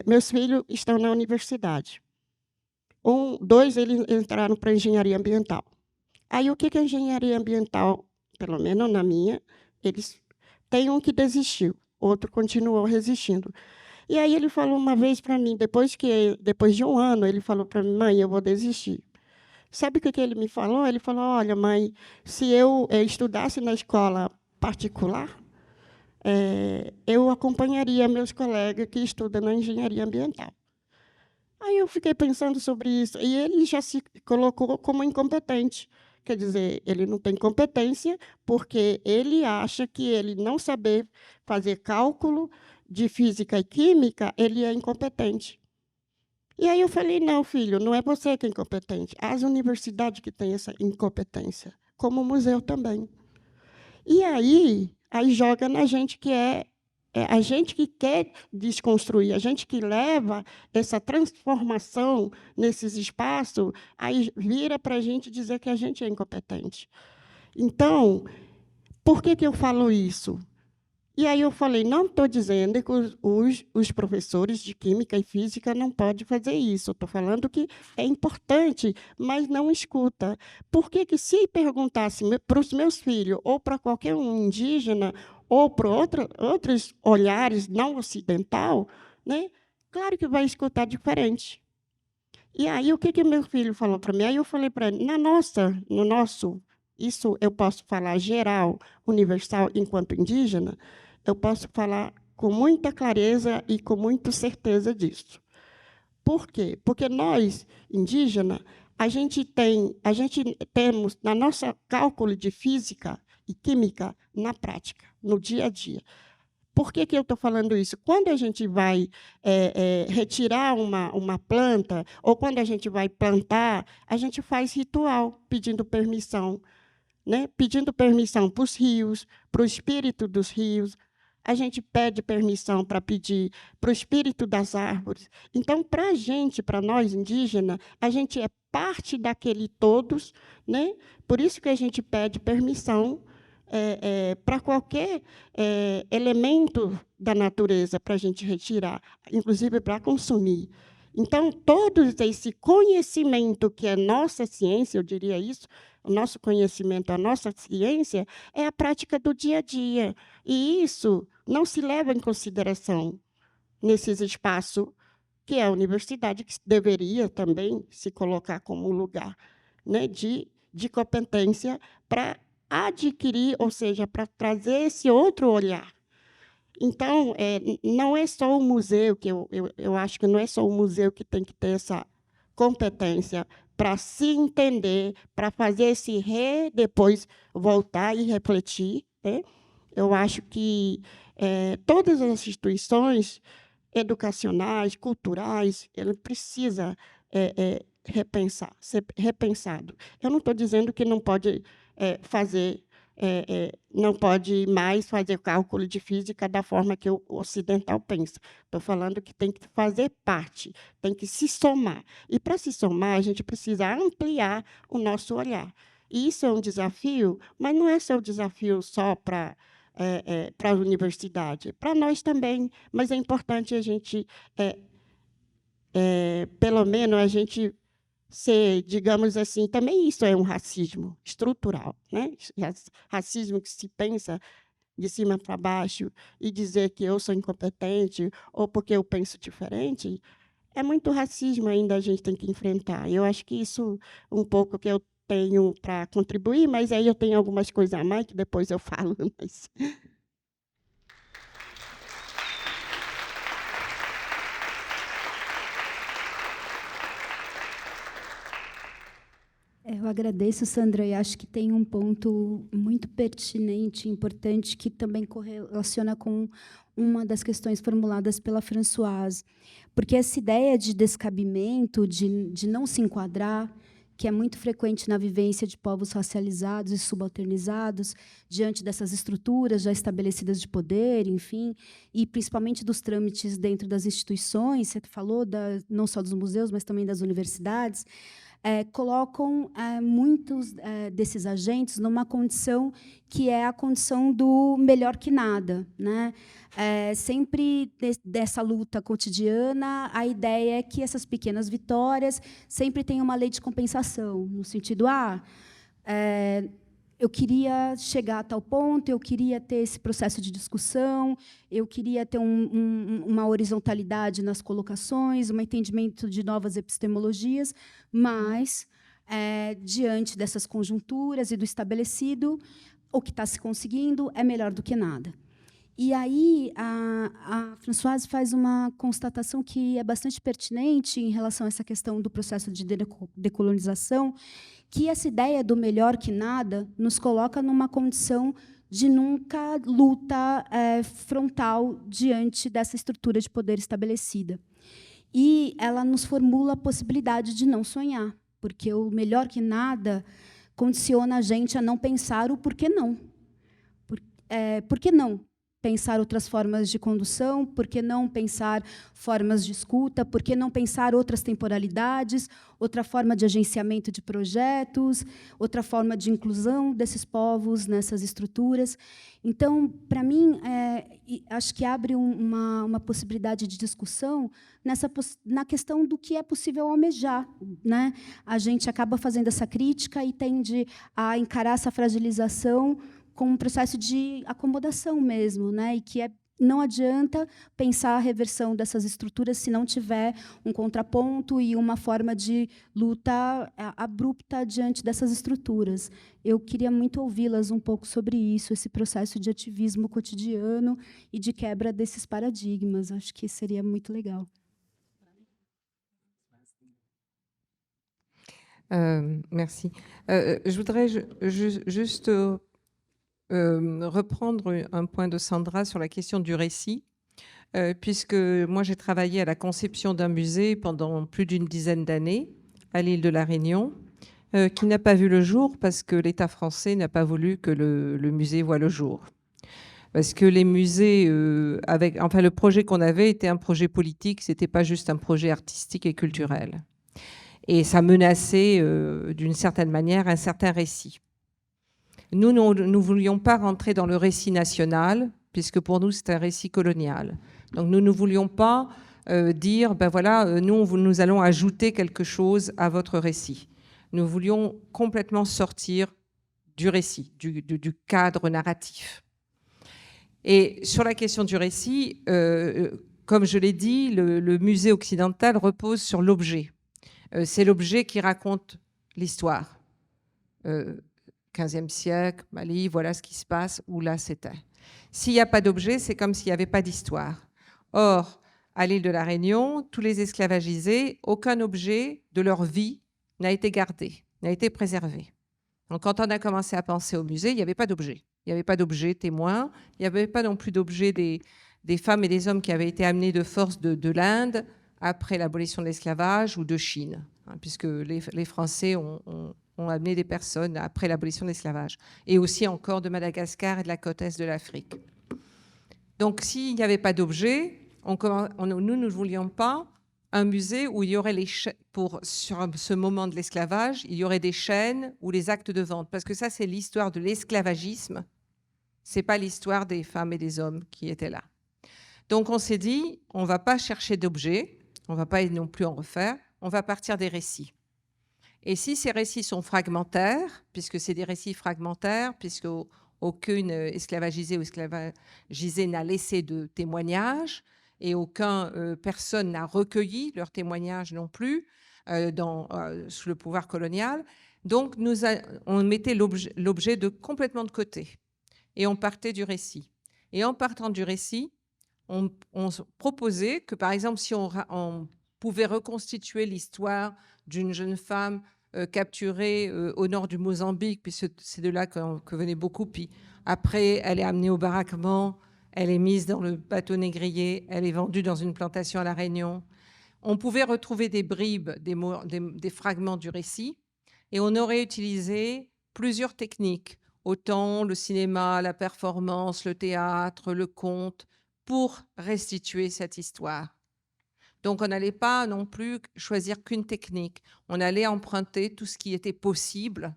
meus filhos estão na universidade. Dois, eles entraram para a engenharia ambiental. Aí, o que a engenharia ambiental, pelo menos na minha, eles tem um que desistiu, outro continuou resistindo. E aí ele falou uma vez para mim, depois de um ano, ele falou para mim, mãe, eu vou desistir. Sabe o que ele me falou? Ele falou, olha, mãe, se eu estudasse na escola particular, eu acompanharia meus colegas que estudam na engenharia ambiental. Aí eu fiquei pensando sobre isso, e ele já se colocou como incompetente. Quer dizer, ele não tem competência porque ele acha que ele não saber fazer cálculo de física e química, ele é incompetente. E aí eu falei, não, filho, não é você que é incompetente. As universidades que têm essa incompetência, como o museu também. E aí joga na gente que a gente que quer desconstruir, a gente que leva essa transformação nesses espaços, aí vira para a gente dizer que a gente é incompetente. Então, por que eu falo isso? E aí eu falei, não estou dizendo que os professores de química e física não podem fazer isso. Estou falando que é importante, mas não escuta. Por que que se perguntasse para os meus filhos, ou para qualquer um indígena, ou para outros olhares não ocidental, né? Claro que vai escutar diferente. E aí, o que que meu filho falou para mim? Aí eu falei para ele, no nosso, isso eu posso falar geral, universal, enquanto indígena, eu posso falar com muita clareza e com muita certeza disso. Por quê? Porque nós, indígenas, a gente temos, na nossa cálculo de física e química, na prática, no dia a dia. Por que que eu estou falando isso? Quando a gente vai retirar uma planta, ou quando a gente vai plantar, a gente faz ritual, pedindo permissão, né? Pedindo permissão para os rios, para o espírito dos rios. A gente pede permissão para pedir para o espírito das árvores. Então, para a gente, para nós indígenas, a gente é parte daquele todos, né? Por isso que a gente pede permissão para qualquer elemento da natureza para a gente retirar, inclusive para consumir. Então, todo esse conhecimento que é nossa ciência, eu diria isso, o nosso conhecimento, a nossa ciência, é a prática do dia a dia. E isso não se leva em consideração nesses espaços que é a universidade, que deveria também se colocar como um lugar, né, de competência para adquirir, ou seja, para trazer esse outro olhar. Então, não é só o museu, que eu acho que não é só o museu que tem que ter essa competência para se entender, para fazer esse depois voltar e refletir, né? Eu acho que todas as instituições educacionais, culturais, ele precisa ser repensado. Eu não estou dizendo que não pode não pode mais fazer cálculo de física da forma que o ocidental pensa. Estou falando que tem que fazer parte, tem que se somar. E, para se somar, a gente precisa ampliar o nosso olhar. E isso é um desafio, mas não é só um desafio só para a universidade, para nós também, mas é importante a gente, pelo menos, a gente ser, digamos assim, também isso é um racismo estrutural, né? Racismo que se pensa de cima para baixo e dizer que eu sou incompetente ou porque eu penso diferente, é muito racismo ainda a gente tem que enfrentar. Eu acho que isso um pouco que eu tenho para contribuir, mas aí eu tenho algumas coisas a mais que depois eu falo. Mas... Eu agradeço, Sandra, e acho que tem um ponto muito pertinente, importante, que também correlaciona com uma das questões formuladas pela Françoise. Porque essa ideia de descabimento, de não se enquadrar, que é muito frequente na vivência de povos racializados e subalternizados, diante dessas estruturas já estabelecidas de poder, enfim, e principalmente dos trâmites dentro das instituições, você falou não só dos museus, mas também das universidades, colocam muitos desses agentes numa condição que é a condição do melhor que nada, né? Sempre dessa luta cotidiana, a ideia é que essas pequenas vitórias sempre têm uma lei de compensação, no sentido, eu queria chegar a tal ponto, eu queria ter esse processo de discussão, eu queria ter uma horizontalidade nas colocações, um entendimento de novas epistemologias, mas, diante dessas conjunturas e do estabelecido, o que está se conseguindo é melhor do que nada. E aí a Françoise faz uma constatação que é bastante pertinente em relação a essa questão do processo de decolonização, que essa ideia do melhor que nada nos coloca numa condição de nunca luta frontal diante dessa estrutura de poder estabelecida. E ela nos formula a possibilidade de não sonhar, porque o melhor que nada condiciona a gente a não pensar o porquê não. Por que não pensar outras formas de condução? Por que não pensar formas de escuta? Por que não pensar outras temporalidades, outra forma de agenciamento de projetos, outra forma de inclusão desses povos nessas estruturas? Então, para mim, acho que abre uma possibilidade de discussão na questão do que é possível almejar, né? A gente acaba fazendo essa crítica e tende a encarar essa fragilização como um processo de acomodação mesmo, né? E que não adianta pensar a reversão dessas estruturas se não tiver um contraponto e uma forma de luta abrupta diante dessas estruturas. Eu queria muito ouvi-las um pouco sobre isso, esse processo de ativismo cotidiano e de quebra desses paradigmas. Acho que seria muito legal. Merci. Je voudrais juste reprendre un point de Sandra sur la question du récit, puisque moi j'ai travaillé à la conception d'un musée pendant plus d'une dizaine d'années à l'île de la Réunion, qui n'a pas vu le jour parce que l'État français n'a pas voulu que le musée voie le jour. Parce que les musées, enfin le projet qu'on avait était un projet politique, c'était pas juste un projet artistique et culturel. Et ça menaçait d'une certaine manière un certain récit. Nous ne voulions pas rentrer dans le récit national, puisque pour nous, c'est un récit colonial. Donc, nous ne voulions pas dire, ben voilà, nous allons ajouter quelque chose à votre récit. Nous voulions complètement sortir du récit, du cadre narratif. Et sur la question du récit, comme je l'ai dit, le musée occidental repose sur l'objet. C'est l'objet qui raconte l'histoire. 15e siècle, Mali, voilà ce qui se passe, où là c'était. S'il n'y a pas d'objet, c'est comme s'il n'y avait pas d'histoire. Or, à l'île de la Réunion, tous les esclavagisés, aucun objet de leur vie n'a été gardé, n'a été préservé. Donc quand on a commencé à penser au musée, il n'y avait pas d'objet. Il n'y avait pas d'objet témoin, il n'y avait pas non plus d'objet des femmes et des hommes qui avaient été amenés de force de l'Inde après l'abolition de l'esclavage ou de Chine, hein, puisque les Français ont amené des personnes après l'abolition de l'esclavage, et aussi encore de Madagascar et de la côte est de l'Afrique. Donc, s'il n'y avait pas d'objet, nous ne voulions pas un musée où il y aurait sur ce moment de l'esclavage, il y aurait des chaînes ou les actes de vente, parce que ça, c'est l'histoire de l'esclavagisme, c'est pas l'histoire des femmes et des hommes qui étaient là. Donc, on s'est dit, on ne va pas chercher d'objets, on ne va pas non plus en refaire, on va partir des récits. Et si ces récits sont fragmentaires, puisque c'est des récits fragmentaires, puisque aucune esclavagisée ou esclavagisée n'a laissé de témoignages et aucune personne n'a recueilli leurs témoignages non plus sous le pouvoir colonial, donc on mettait l'objet complètement de côté et on partait du récit. Et en partant du récit, on proposait que, par exemple, si on pouvait reconstituer l'histoire d'une jeune femme capturée au nord du Mozambique, puisque c'est de là que venait beaucoup, puis après, elle est amenée au baraquement, elle est mise dans le bateau négrier, elle est vendue dans une plantation à La Réunion. On pouvait retrouver des bribes, des fragments du récit, et on aurait utilisé plusieurs techniques, autant le cinéma, la performance, le théâtre, le conte, pour restituer cette histoire. Donc, on n'allait pas non plus choisir qu'une technique. On allait emprunter tout ce qui était possible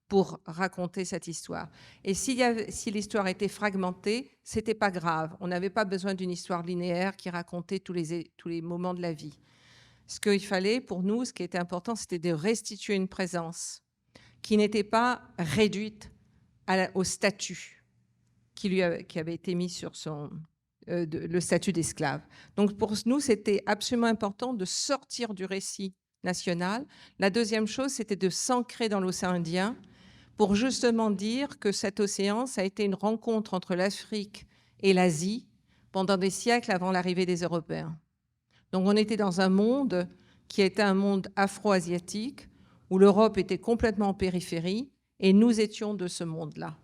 pour raconter cette histoire. Et si l'histoire était fragmentée, ce n'était pas grave. On n'avait pas besoin d'une histoire linéaire qui racontait tous les moments de la vie. Ce qu'il fallait, pour nous, ce qui était important, c'était de restituer une présence qui n'était pas réduite au statut qui avait été mis sur le statut d'esclave. Donc pour nous, c'était absolument important de sortir du récit national. La deuxième chose, c'était de s'ancrer dans l'océan Indien pour justement dire que cet océan, ça a été une rencontre entre l'Afrique et l'Asie pendant des siècles avant l'arrivée des Européens. Donc on était dans un monde qui était un monde afro-asiatique où l'Europe était complètement en périphérie et nous étions de ce monde-là.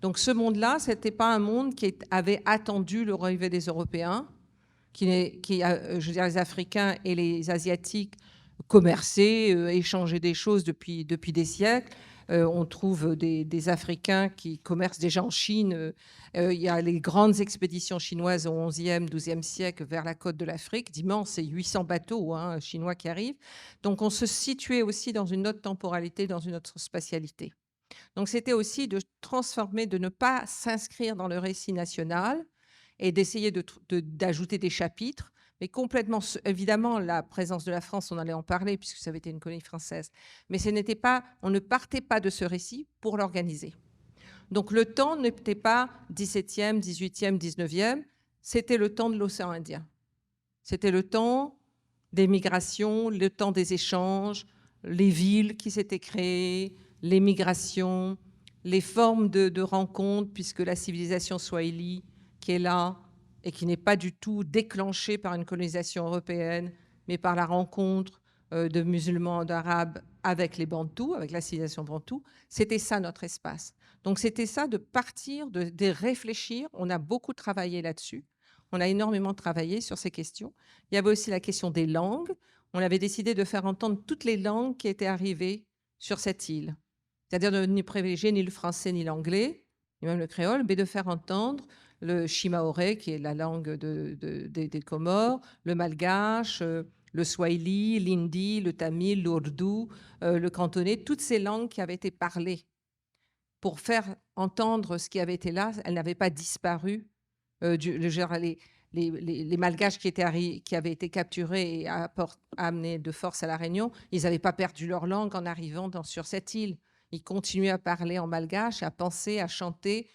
Donc ce monde-là, ce n'était pas un monde qui avait attendu l'arrivée des Européens, je veux dire les Africains et les Asiatiques commercer, échanger des choses depuis des siècles. On trouve des Africains qui commercent déjà en Chine. Il y a les grandes expéditions chinoises au XIe, XIIe siècle vers la côte de l'Afrique. D'immenses, c'est 800 bateaux chinois qui arrivent. Donc on se situait aussi dans une autre temporalité, dans une autre spatialité. Donc c'était aussi de transformer, de ne pas s'inscrire dans le récit national et d'essayer d'ajouter des chapitres, mais complètement, évidemment, la présence de la France, on allait en parler puisque ça avait été une colonie française, mais on ne partait pas de ce récit pour l'organiser. Donc le temps n'était pas 17e, 18e, 19e, c'était le temps de l'océan Indien. C'était le temps des migrations, le temps des échanges, les villes qui s'étaient créées, les migrations, les formes de rencontres, puisque la civilisation swahili qui est là et qui n'est pas du tout déclenchée par une colonisation européenne, mais par la rencontre de musulmans, d'arabes avec les Bantous, avec la civilisation bantoue, c'était ça notre espace. Donc c'était ça de partir, de réfléchir. On a beaucoup travaillé là-dessus. On a énormément travaillé sur ces questions. Il y avait aussi la question des langues. On avait décidé de faire entendre toutes les langues qui étaient arrivées sur cette île. C'est-à-dire de ne privilégier ni le français ni l'anglais, ni même le créole, mais de faire entendre le shimaoré, qui est la langue des Comores, le malgache, le swahili, l'hindi, le tamil, l'ourdou, le cantonais, toutes ces langues qui avaient été parlées pour faire entendre ce qui avait été là. Elles n'avaient pas disparu. Les malgaches qui avaient été capturés et amenés de force à La Réunion, ils n'avaient pas perdu leur langue en arrivant sur cette île. Ils continuaient à parler en malgache, à penser, à chanter.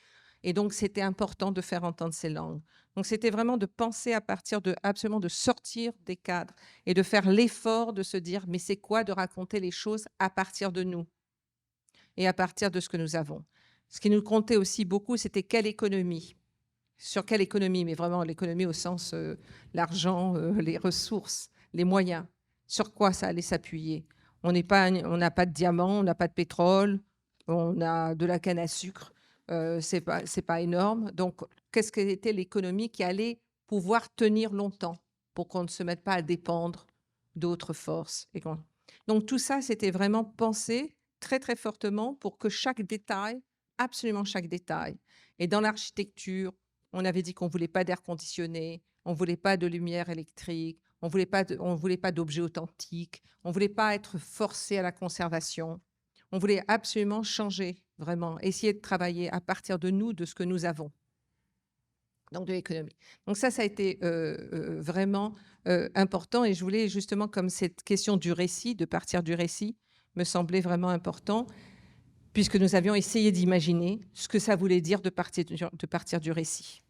Et donc, c'était important de faire entendre ces langues. Donc, c'était vraiment de penser à partir absolument de sortir des cadres et de faire l'effort de se dire, mais c'est quoi de raconter les choses à partir de nous et à partir de ce que nous avons. Ce qui nous comptait aussi beaucoup, c'était quelle économie. Sur quelle économie, mais vraiment l'économie au sens l'argent, les ressources, les moyens. Sur quoi ça allait s'appuyer? On n'a pas de diamant, on n'a pas de pétrole, on a de la canne à sucre. C'est pas énorme. Donc, qu'est-ce qu'était l'économie qui allait pouvoir tenir longtemps pour qu'on ne se mette pas à dépendre d'autres forces? Donc, tout ça, c'était vraiment pensé très, très fortement pour que chaque détail, absolument chaque détail, et dans l'architecture, on avait dit qu'on ne voulait pas d'air conditionné, on ne voulait pas de lumière électrique, on ne voulait pas d'objets authentiques, on ne voulait pas être forcé à la conservation. On voulait absolument changer, vraiment, essayer de travailler à partir de nous, de ce que nous avons, donc de l'économie. Donc ça a été vraiment important. Et je voulais justement, comme cette question du récit, de partir du récit, me semblait vraiment important, puisque nous avions essayé d'imaginer ce que ça voulait dire de partir du récit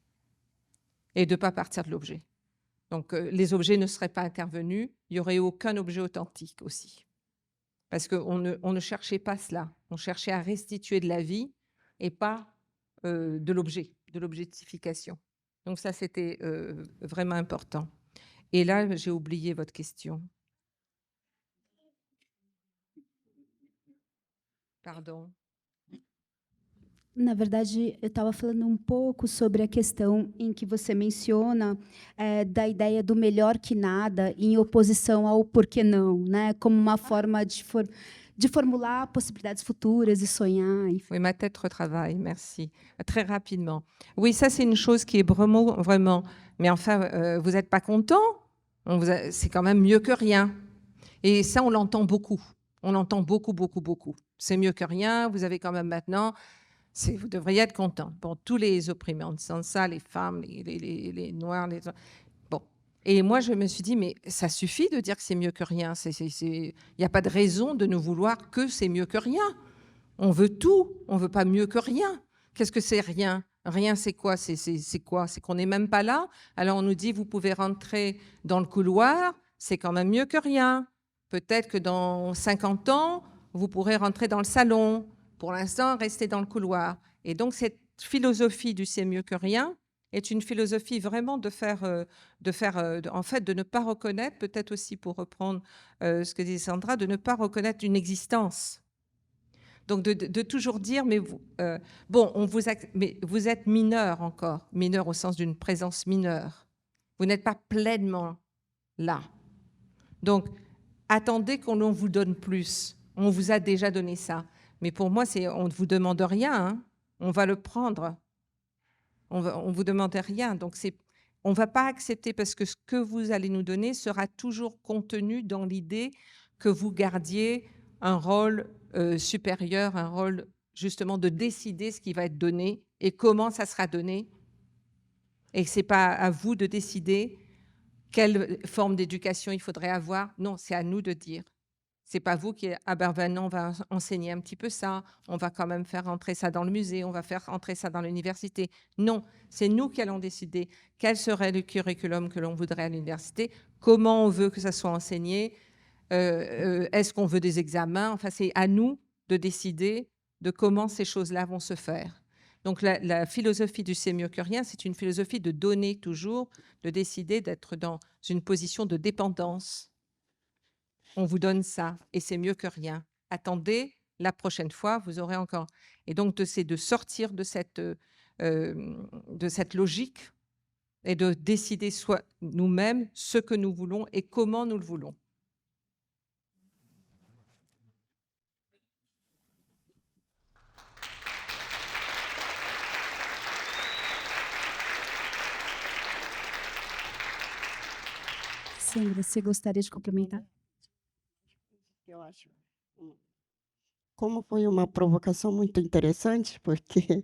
et de ne pas partir de l'objet. Donc les objets ne seraient pas intervenus, il n'y aurait aucun objet authentique aussi. Parce qu'on ne cherchait pas cela. On cherchait à restituer de la vie et pas de l'objet, de l'objectification. Donc ça, c'était vraiment important. Et là, j'ai oublié votre question. Pardon. Na verdade, eu estava falando pouco sobre a questão em que você menciona da ideia do melhor que nada em oposição ao por que não, né? Como uma forma de formular possibilités futuras et sonhar. Enfim. Oui, ma tête retravaille, merci. Très rapidement. Oui, ça, c'est une chose qui est vraiment... Mais enfin, vous n'êtes pas content? C'est quand même mieux que rien. Et ça, on l'entend beaucoup. On l'entend beaucoup, beaucoup, beaucoup. C'est mieux que rien, vous avez quand même maintenant... Vous devriez être content. Bon, tous les opprimés, en disant ça, les femmes, les noirs, Bon. Et moi, je me suis dit, mais ça suffit de dire que c'est mieux que rien. Il n'y a pas de raison de ne vouloir que c'est mieux que rien. On veut tout, on ne veut pas mieux que rien. Qu'est-ce que c'est rien? Rien, c'est quoi? C'est quoi? C'est qu'on n'est même pas là. Alors on nous dit, vous pouvez rentrer dans le couloir, c'est quand même mieux que rien. Peut-être que dans 50 ans, vous pourrez rentrer dans le salon. Pour l'instant, rester dans le couloir. Et donc, cette philosophie du c'est mieux que rien est une philosophie vraiment en fait, de ne pas reconnaître, peut-être aussi pour reprendre ce que disait Sandra, de ne pas reconnaître une existence. Donc, de toujours dire, mais mais vous êtes mineur encore, mineur au sens d'une présence mineure. Vous n'êtes pas pleinement là. Donc, attendez qu'on en vous donne plus. On vous a déjà donné ça. Mais pour moi, on ne vous demande rien, hein. On va le prendre. On ne vous demande rien. Donc, on ne va pas accepter parce que ce que vous allez nous donner sera toujours contenu dans l'idée que vous gardiez un rôle supérieur, un rôle justement de décider ce qui va être donné et comment ça sera donné. Et ce n'est pas à vous de décider quelle forme d'éducation il faudrait avoir. Non, c'est à nous de dire. Ce n'est pas vous qui, ah ben non, on va enseigner un petit peu ça, on va quand même faire entrer ça dans le musée, on va faire entrer ça dans l'université. Non, c'est nous qui allons décider quel serait le curriculum que l'on voudrait à l'université, comment on veut que ça soit enseigné, est-ce qu'on veut des examens. Enfin, c'est à nous de décider de comment ces choses-là vont se faire. Donc, la philosophie du c'est mieux que rien, c'est une philosophie de donner toujours, de décider d'être dans une position de dépendance. On vous donne ça et c'est mieux que rien. Attendez, la prochaine fois, vous aurez encore. Et donc, c'est de sortir de cette logique et de décider soit nous-mêmes ce que nous voulons et comment nous le voulons. Sandra, você gostaria de complementar? Eu acho. Como foi uma provocação muito interessante, porque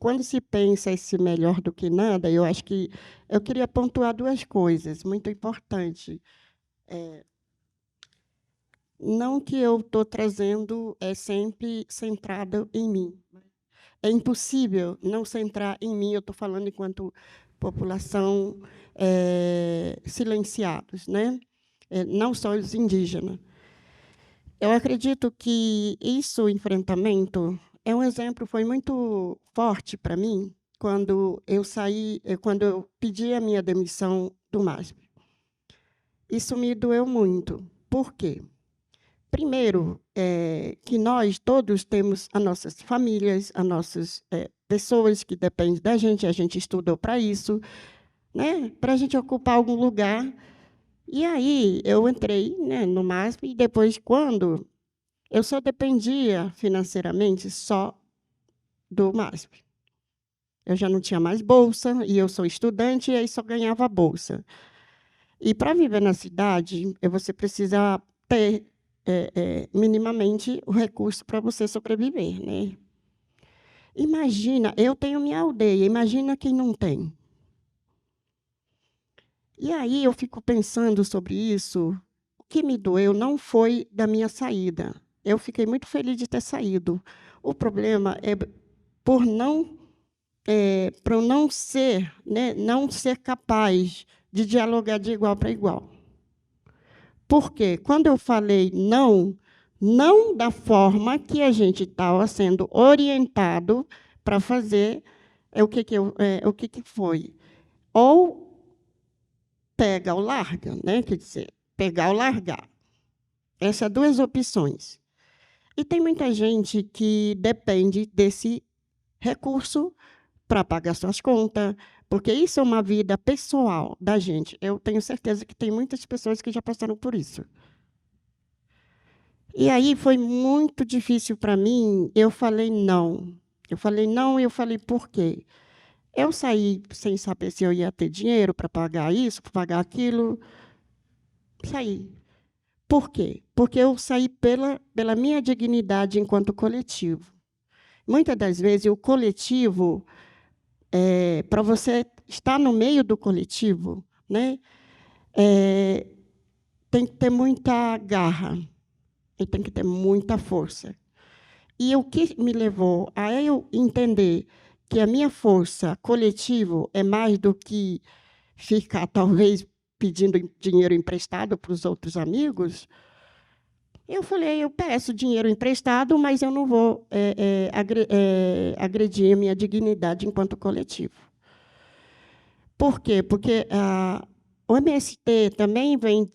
quando se pensa esse melhor do que nada, eu acho que eu queria pontuar duas coisas muito importantes. Não que eu estou trazendo sempre centrado em mim. É impossível não centrar em mim, eu estou falando enquanto população silenciados, né? Não só os indígenas. Eu acredito que o enfrentamento é um exemplo, foi muito forte para mim quando eu pedi a minha demissão do MASP. Isso me doeu muito. Por quê? Primeiro, que nós todos temos as nossas famílias, as nossas pessoas que dependem da gente, a gente estudou para isso, né? Para a gente ocupar algum lugar. E aí eu entrei, né, no MASP e depois, quando eu só dependia financeiramente só do MASP. Eu já não tinha mais bolsa, e eu sou estudante, e aí só ganhava bolsa. E para viver na cidade, você precisa ter minimamente o recurso para você sobreviver, né? Imagina, eu tenho minha aldeia, imagina quem não tem. E aí eu fico pensando sobre isso. O que me doeu não foi da minha saída. Eu fiquei muito feliz de ter saído. O problema é por eu não ser, né, não ser capaz de dialogar de igual para igual. Porque quando eu falei não da forma que a gente estava sendo orientado para fazer, o que foi? Ou pega ou larga, né? Quer dizer, pegar ou largar. Essas duas opções. E tem muita gente que depende desse recurso para pagar suas contas, porque isso é uma vida pessoal da gente. Eu tenho certeza que tem muitas pessoas que já passaram por isso. E aí foi muito difícil para mim, eu falei não. Eu falei não e eu falei por quê? Eu saí sem saber se eu ia ter dinheiro para pagar isso, para pagar aquilo. Saí. Por quê? Porque eu saí pela minha dignidade enquanto coletivo. Muitas das vezes, o coletivo, para você estar no meio do coletivo, né, tem que ter muita garra, e tem que ter muita força. E o que me levou a eu entender que a minha força coletivo é mais do que ficar, talvez, pedindo dinheiro emprestado para os outros amigos, eu falei, eu peço dinheiro emprestado, mas eu não vou agredir a minha dignidade enquanto coletivo. Por quê? Porque o MST também vem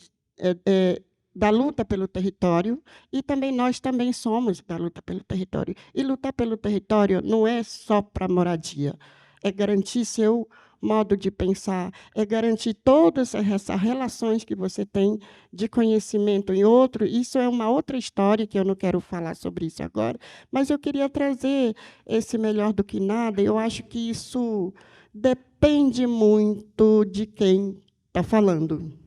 da luta pelo território, e também nós também somos da luta pelo território. E lutar pelo território não é só para moradia, é garantir seu modo de pensar, é garantir todas essas relações que você tem de conhecimento em outro. Isso é uma outra história, que eu não quero falar sobre isso agora, mas eu queria trazer esse melhor do que nada. Eu acho que isso depende muito de quem está falando,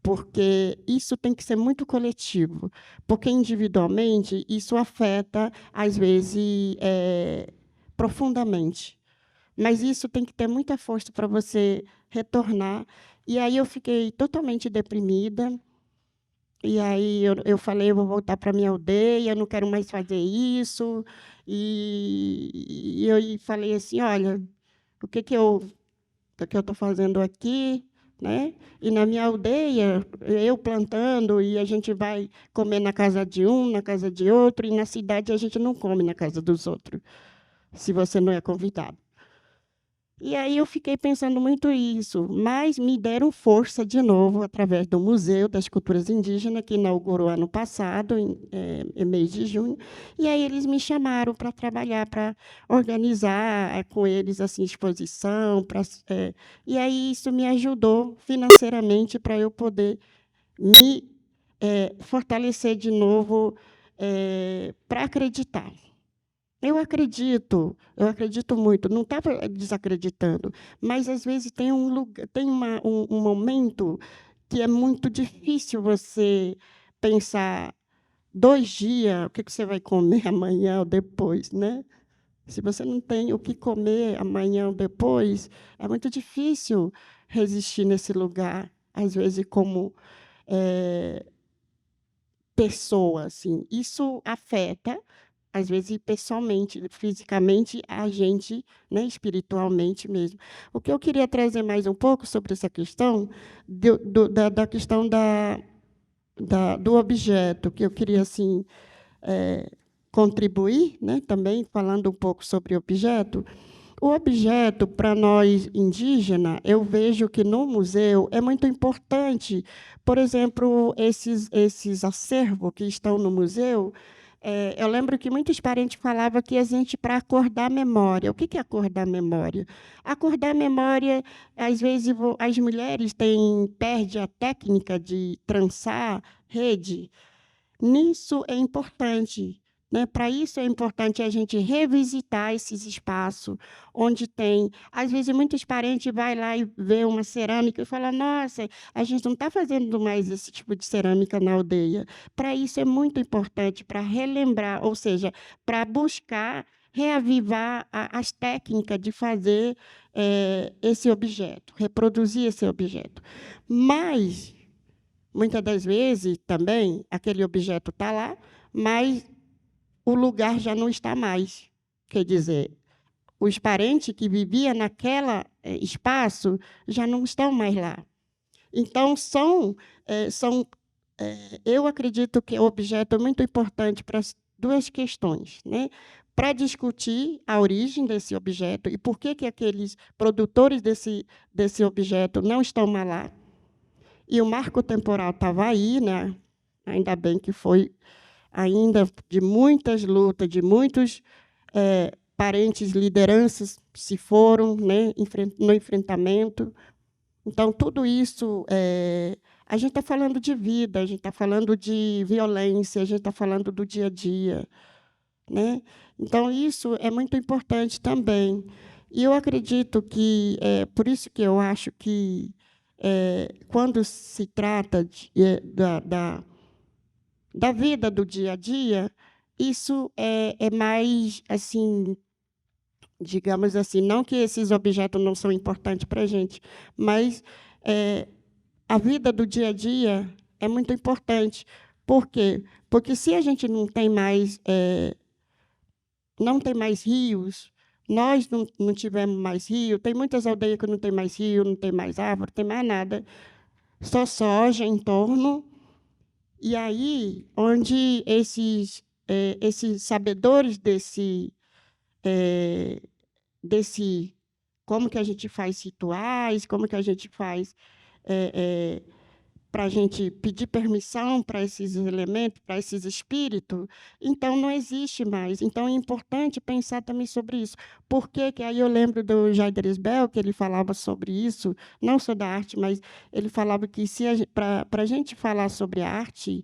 porque isso tem que ser muito coletivo, porque individualmente isso afeta, às vezes, profundamente. Mas isso tem que ter muita força para você retornar. E aí eu fiquei totalmente deprimida. E aí eu falei, eu vou voltar para minha aldeia, eu não quero mais fazer isso. E eu falei assim, olha, o que eu estou fazendo aqui, né? E na minha aldeia, eu plantando, e a gente vai comer na casa de um, na casa de outro, e na cidade a gente não come na casa dos outros, se você não é convidado. E aí eu fiquei pensando muito isso, mas me deram força de novo através do Museu das Culturas Indígenas, que inaugurou ano passado, em mês de junho, e aí eles me chamaram para trabalhar, para organizar com eles assim, exposição, e aí isso me ajudou financeiramente para eu poder me fortalecer de novo, para acreditar. Eu acredito muito, não estava desacreditando, mas, às vezes, tem um momento que é muito difícil você pensar 2 dias, o que você vai comer amanhã ou depois, né? Se você não tem o que comer amanhã ou depois, é muito difícil resistir nesse lugar, às vezes, como pessoa, assim. Isso afeta, às vezes, pessoalmente, fisicamente, a gente, né, espiritualmente mesmo. O que eu queria trazer mais um pouco sobre essa questão, da questão do objeto, que eu queria assim, contribuir, né, também, falando um pouco sobre objeto. O objeto, para nós indígenas, eu vejo que no museu é muito importante. Por exemplo, esses acervos que estão no museu, eu lembro que muitos parentes falavam que a gente, para acordar a memória. O que é acordar a memória? Acordar a memória, às vezes, as mulheres perdem a técnica de trançar rede. Nisso é importante. Né? Para isso é importante a gente revisitar esses espaços onde tem. Às vezes, muitos parentes vão lá e vê uma cerâmica e falam, nossa, a gente não está fazendo mais esse tipo de cerâmica na aldeia. Para isso é muito importante, para relembrar, ou seja, para buscar reavivar as técnicas de fazer esse objeto, reproduzir esse objeto. Mas, muitas das vezes, também, aquele objeto está lá, mas o lugar já não está mais. Quer dizer, os parentes que viviam naquele espaço já não estão mais lá. Então, eu acredito que o objeto é muito importante para as 2 questões, né? Para discutir a origem desse objeto e por que aqueles produtores desse objeto não estão mais lá. E o marco temporal estava aí, né? Ainda bem que foi ainda de muitas lutas, de muitos parentes, lideranças se foram, né, no enfrentamento. Então, tudo isso, a gente está falando de vida, a gente está falando de violência, a gente está falando do dia a dia. Né? Então, isso é muito importante também. E eu acredito que, por isso que eu acho que, quando se trata da vida do dia a dia, isso é mais, assim, digamos assim, não que esses objetos não são importantes para a gente, mas a vida do dia a dia é muito importante. Por quê? Porque se a gente não tem mais rios, nós não tivemos mais rio, tem muitas aldeias que não tem mais rio, não tem mais árvore, não tem mais nada, só soja em torno. E aí, onde esses sabedores desse como que a gente faz rituais, como que a gente faz para a gente pedir permissão para esses elementos, para esses espíritos, então não existe mais. Então é importante pensar também sobre isso. Por que que aí eu lembro do Jaideris Bell, que ele falava sobre isso, não só da arte, mas ele falava que para a gente falar sobre a arte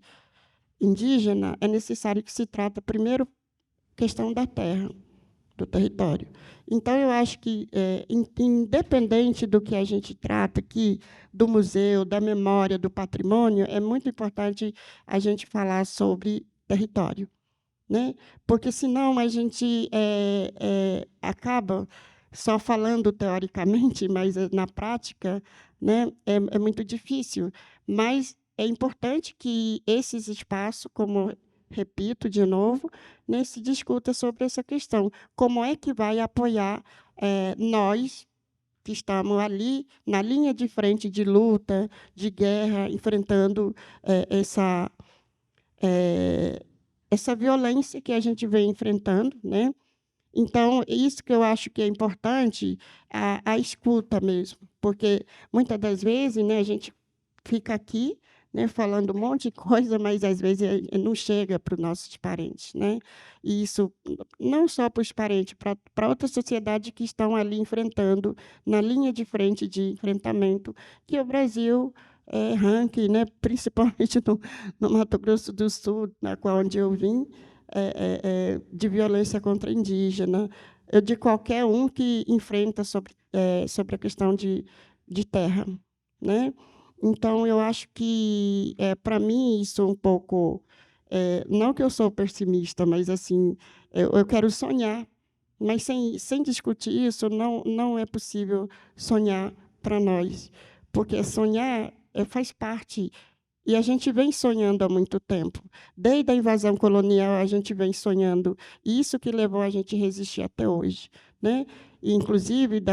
indígena, é necessário que se trata primeiro questão da terra, do território. Então, eu acho que, independente do que a gente trata aqui, do museu, da memória, do patrimônio, é muito importante a gente falar sobre território, né? Porque, senão, a gente acaba só falando teoricamente, mas na prática, né, é muito difícil. Mas é importante que esses espaços, como repito de novo, né, se discuta sobre essa questão. Como é que vai apoiar nós que estamos ali na linha de frente de luta, de guerra, enfrentando essa violência que a gente vem enfrentando, né? Então, isso que eu acho que é importante, a escuta mesmo, porque, muitas das vezes, né, a gente fica aqui, né, falando um monte de coisa, mas, às vezes, não chega para os nossos parentes, né? E isso não só para os parentes, para outra sociedade que estão ali enfrentando, na linha de frente de enfrentamento, que o Brasil ranque, né, principalmente no Mato Grosso do Sul, na qual onde eu vim, de violência contra indígena, de qualquer um que enfrenta sobre a questão de terra, né? Então, eu acho que, para mim, isso um pouco... não que eu sou pessimista, mas assim, eu quero sonhar, mas sem discutir isso, não é possível sonhar para nós, porque sonhar faz parte. E a gente vem sonhando há muito tempo. Desde a invasão colonial, a gente vem sonhando. E isso que levou a gente a resistir até hoje, né? E, inclusive,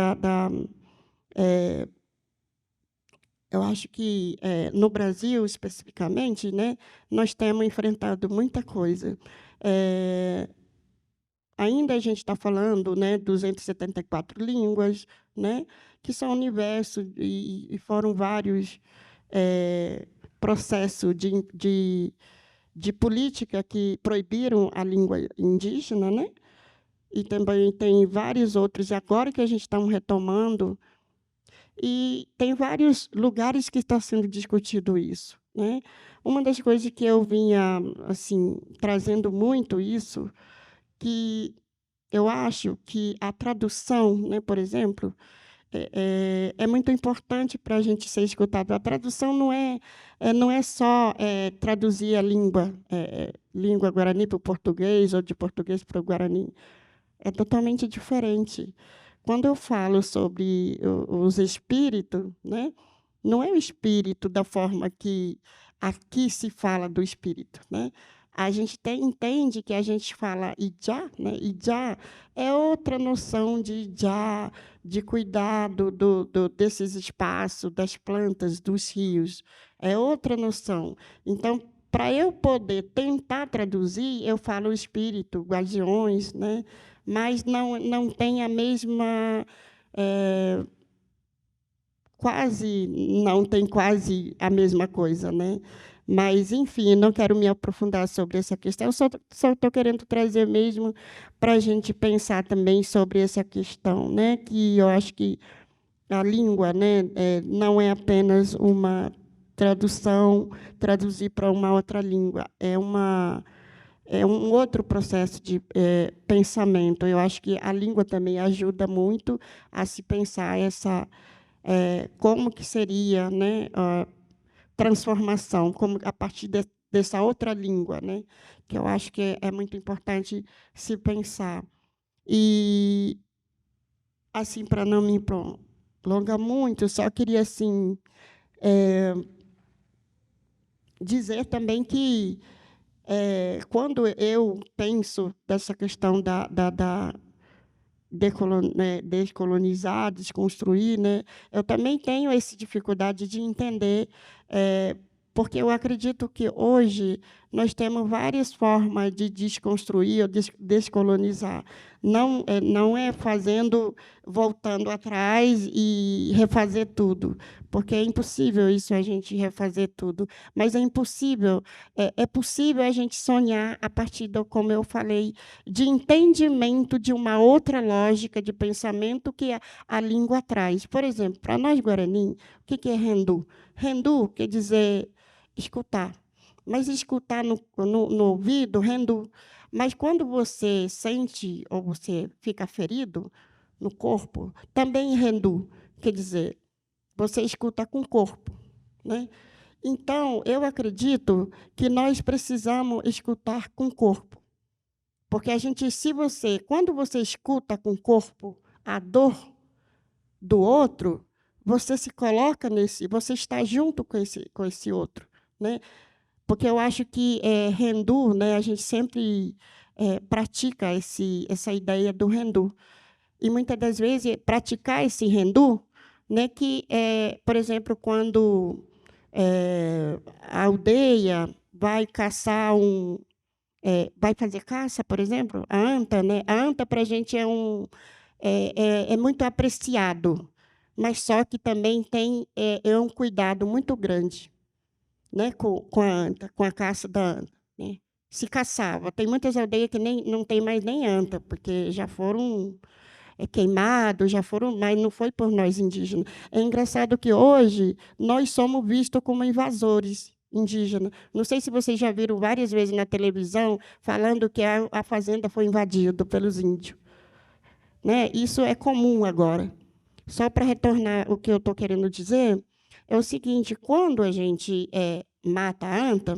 eu acho que, no Brasil, especificamente, né, nós temos enfrentado muita coisa. Ainda a gente está falando, né, 274 línguas, né, que são universo, e foram vários processos de política que proibiram a língua indígena, né? E também tem vários outros, e agora que a gente está retomando, e tem vários lugares que está sendo discutido isso, né? Uma das coisas que eu vinha assim trazendo muito isso, que eu acho que a tradução, né, por exemplo, é muito importante para a gente ser escutado. A tradução não é só traduzir a língua guarani para o português ou de português para o guarani. É totalmente diferente. Quando eu falo sobre os espíritos, né, não é o espírito da forma que aqui se fala do espírito, né? A gente entende que a gente fala Ijá, né? Ijá é outra noção de Ijá, de cuidado desses espaços, das plantas, dos rios. É outra noção. Então, para eu poder tentar traduzir, eu falo espírito, guardiões, né? Mas não tem a mesma... quase a mesma coisa, né? Mas, enfim, não quero me aprofundar sobre essa questão, só estou querendo trazer mesmo para a gente pensar também sobre essa questão, né? Que eu acho que a língua, né, não é apenas uma tradução, traduzir para uma outra língua, é um outro processo de pensamento. Eu acho que a língua também ajuda muito a se pensar como que seria, né, a transformação, como a partir dessa outra língua, né, que eu acho que é muito importante se pensar. E, assim, para não me prolongar muito, eu só queria assim, dizer também que, quando eu penso dessa questão da descolonizar, desconstruir, né, eu também tenho essa dificuldade de entender porque eu acredito que hoje nós temos várias formas de desconstruir ou descolonizar. Não é voltando atrás e refazer tudo, porque é impossível isso, a gente refazer tudo, mas é possível a gente sonhar a partir, como eu falei, de entendimento de uma outra lógica de pensamento que a língua traz. Por exemplo, para nós, Guarani, o que é rendu? Rendu quer dizer escutar, mas escutar no ouvido, rendu. Mas quando você sente ou você fica ferido no corpo, também rendu, quer dizer, você escuta com o corpo, né? Então, eu acredito que nós precisamos escutar com o corpo. Porque quando você escuta com o corpo a dor do outro, você se coloca você está junto com esse outro, né? Porque eu acho que rendu, né, a gente sempre pratica essa ideia do rendu. E, muitas das vezes, praticar esse rendu, né, que, por exemplo, quando a aldeia vai caçar vai fazer caça, por exemplo, a anta, né? A anta, para a gente, é muito apreciado, mas só que também tem um cuidado muito grande, né, com a anta, com a caça da anta, né? Se caçava. Tem muitas aldeias que não tem mais nem anta, porque já foram queimados, mas não foi por nós indígenas. É engraçado que hoje nós somos vistos como invasores indígenas. Não sei se vocês já viram várias vezes na televisão falando que a fazenda foi invadida pelos índios, né? Isso é comum agora. Só para retornar o que eu estou querendo dizer, é o seguinte: quando a gente mata a anta,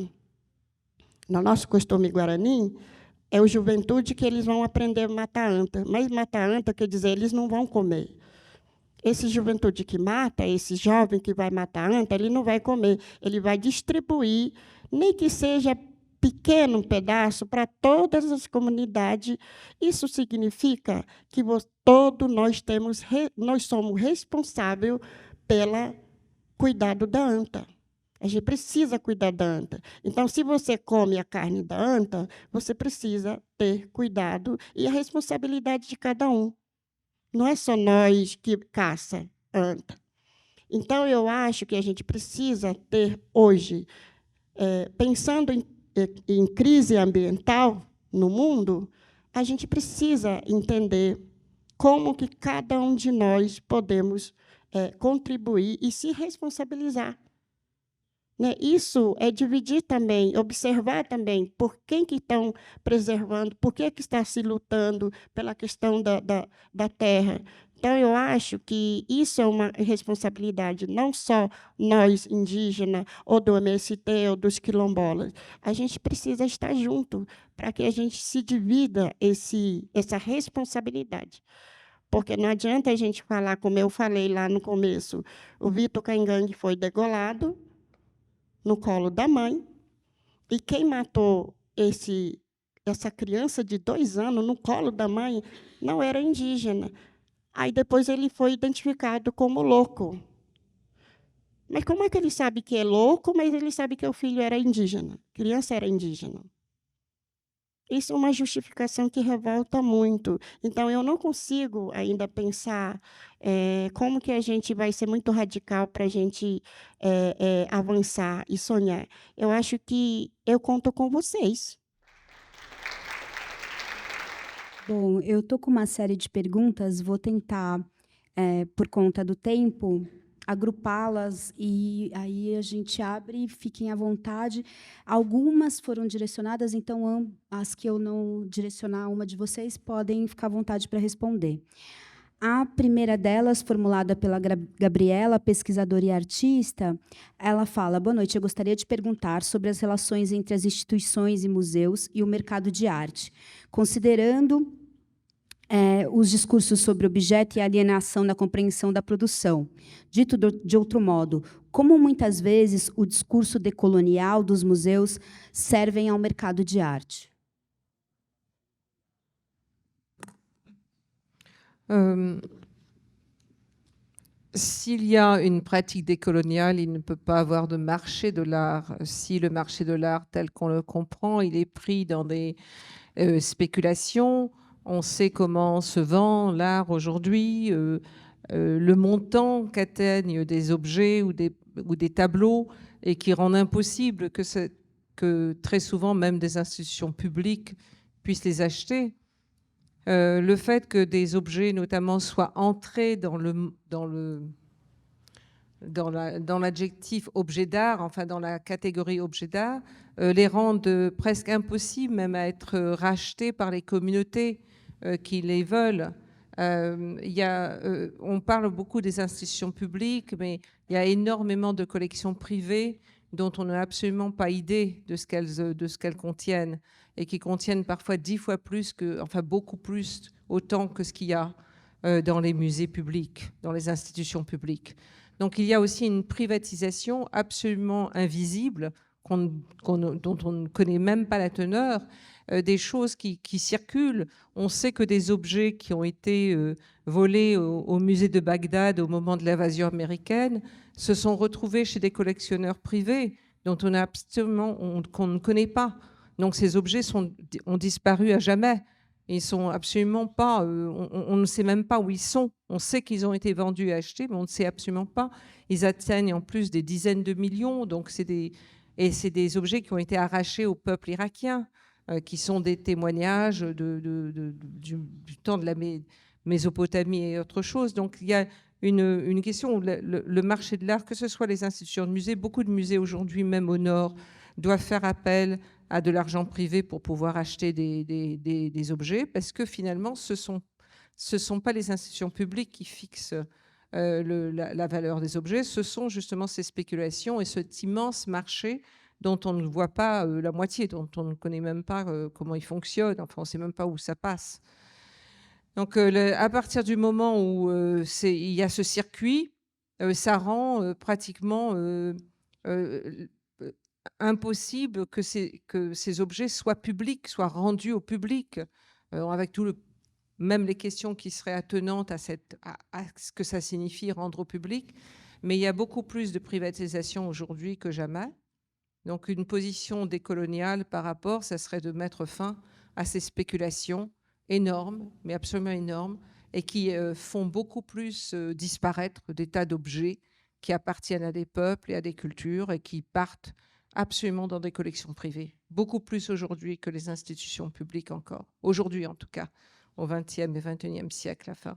no nosso costume guarani, é o juventude que eles vão aprender a matar a anta. Mas matar a anta quer dizer eles não vão comer. Esse juventude que mata, esse jovem que vai matar a anta, ele não vai comer, ele vai distribuir, nem que seja pequeno pedaço, para todas as comunidades. Isso significa que nós somos responsáveis pelo cuidado da anta. A gente precisa cuidar da anta. Então, se você come a carne da anta, você precisa ter cuidado e a responsabilidade de cada um. Não é só nós que caça anta. Então, eu acho que a gente precisa ter hoje, pensando em crise ambiental no mundo, a gente precisa entender como que cada um de nós podemos contribuir e se responsabilizar. Né? Isso é dividir também, observar também por quem que estão preservando, por que está se lutando pela questão da terra. Então, eu acho que isso é uma responsabilidade, não só nós, indígenas, ou do MST, ou dos quilombolas. A gente precisa estar junto para que a gente se divida essa responsabilidade. Porque não adianta a gente falar, como eu falei lá no começo, o Vitor Caingangue foi degolado no colo da mãe, e quem matou essa criança de 2 anos no colo da mãe não era indígena. Aí depois ele foi identificado como louco. Mas como é que ele sabe que é louco, mas ele sabe que o filho era indígena, a criança era indígena? Isso é uma justificação que revolta muito. Então, eu não consigo ainda pensar como que a gente vai ser muito radical para a gente avançar e sonhar. Eu acho que eu conto com vocês. Bom, eu estou com uma série de perguntas, vou tentar, por conta do tempo, agrupá-las e aí a gente abre, fiquem à vontade. Algumas foram direcionadas, então as que eu não direcionar uma de vocês podem ficar à vontade para responder. A primeira delas, formulada pela Gabriela, pesquisadora e artista, ela fala: boa noite, eu gostaria de perguntar sobre as relações entre as instituições e museus e o mercado de arte, considerando os discursos sobre objeto e alienação na compreensão da produção. Dito de outro modo, como muitas vezes o discurso decolonial dos museus servem ao mercado de arte? S'il y a une pratique décoloniale, il ne peut pas avoir de marché de l'art. Si le marché de l'art, tel qu'on le comprend, il est pris dans des spéculations, on sait comment se vend l'art aujourd'hui, le montant qu'atteignent des objets ou des tableaux et qui rendent impossible que très souvent même des institutions publiques puissent les acheter. Le fait que des objets, notamment, soient entrés dans l'adjectif objet d'art, enfin dans la catégorie objet d'art, les rendent presque impossibles même à être rachetés par les communautés qui les veulent. On parle beaucoup des institutions publiques, mais il y a énormément de collections privées dont on n'a absolument pas idée de ce qu'elles contiennent, et qui contiennent parfois 10 fois plus, enfin beaucoup plus, autant que ce qu'il y a dans les musées publics, dans les institutions publiques. Donc il y a aussi une privatisation absolument invisible dont on ne connaît même pas la teneur, des choses qui circulent. On sait que des objets qui ont été volés au musée de Bagdad au moment de l'invasion américaine se sont retrouvés chez des collectionneurs privés dont qu'on ne connaît pas. Donc ces objets ont disparu à jamais. Ils sont absolument pas, on ne sait même pas où ils sont. On sait qu'ils ont été vendus et achetés, mais on ne sait absolument pas. Ils atteignent en plus des dizaines de millions. Donc c'est des objets qui ont été arrachés au peuple irakien, qui sont des témoignages du temps de la Mésopotamie et autre chose. Donc il y a une question où le marché de l'art, que ce soit les institutions de musées, beaucoup de musées aujourd'hui, même au Nord, doivent faire appel à de l'argent privé pour pouvoir acheter des objets, parce que finalement, ce sont pas les institutions publiques qui fixent la valeur des objets, ce sont justement ces spéculations et cet immense marché dont on ne voit pas la moitié, dont on ne connaît même pas comment il fonctionne, enfin on ne sait même pas où ça passe. Donc à partir du moment où il y a ce circuit, ça rend pratiquement impossible que ces objets soient publics, soient rendus au public, avec même les questions qui seraient attenantes à ce que ça signifie rendre au public. Mais il y a beaucoup plus de privatisation aujourd'hui que jamais. Donc une position décoloniale par rapport, ça serait de mettre fin à ces spéculations énormes, mais absolument énormes, et qui font beaucoup plus disparaître des tas d'objets qui appartiennent à des peuples et à des cultures et qui partent absolument dans des collections privées, beaucoup plus aujourd'hui que les institutions publiques encore, aujourd'hui en tout cas, au XXe et XXIe siècle. Enfin,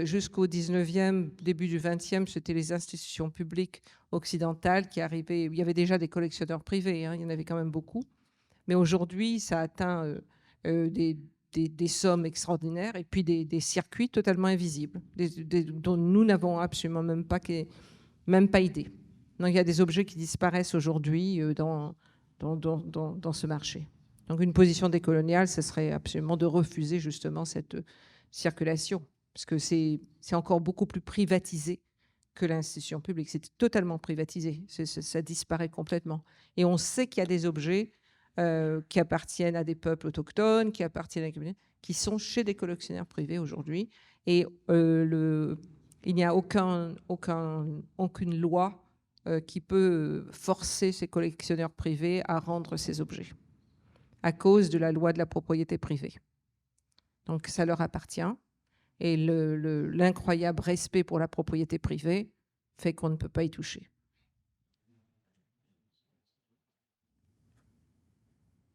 jusqu'au XIXe, début du XXe, c'était les institutions publiques occidentales qui arrivaient. Il y avait déjà des collectionneurs privés, hein, il y en avait quand même beaucoup, mais aujourd'hui, ça atteint des sommes extraordinaires et puis des circuits totalement invisibles, dont nous n'avons absolument même pas idée. Donc il y a des objets qui disparaissent aujourd'hui dans ce marché. Donc une position décoloniale, ce serait absolument de refuser justement cette circulation, parce que c'est encore beaucoup plus privatisé que l'institution publique. C'est totalement privatisé, ça disparaît complètement. Et on sait qu'il y a des objets qui appartiennent à des peuples autochtones, qui appartiennent à des communautés, qui sont chez des collectionneurs privés aujourd'hui. Et il n'y a aucune loi qui peut forcer ces collectionneurs privés à rendre ces objets à cause de la loi de la propriété privée. Donc ça leur appartient, et l'incroyable respect pour la propriété privée fait qu'on ne peut pas y toucher.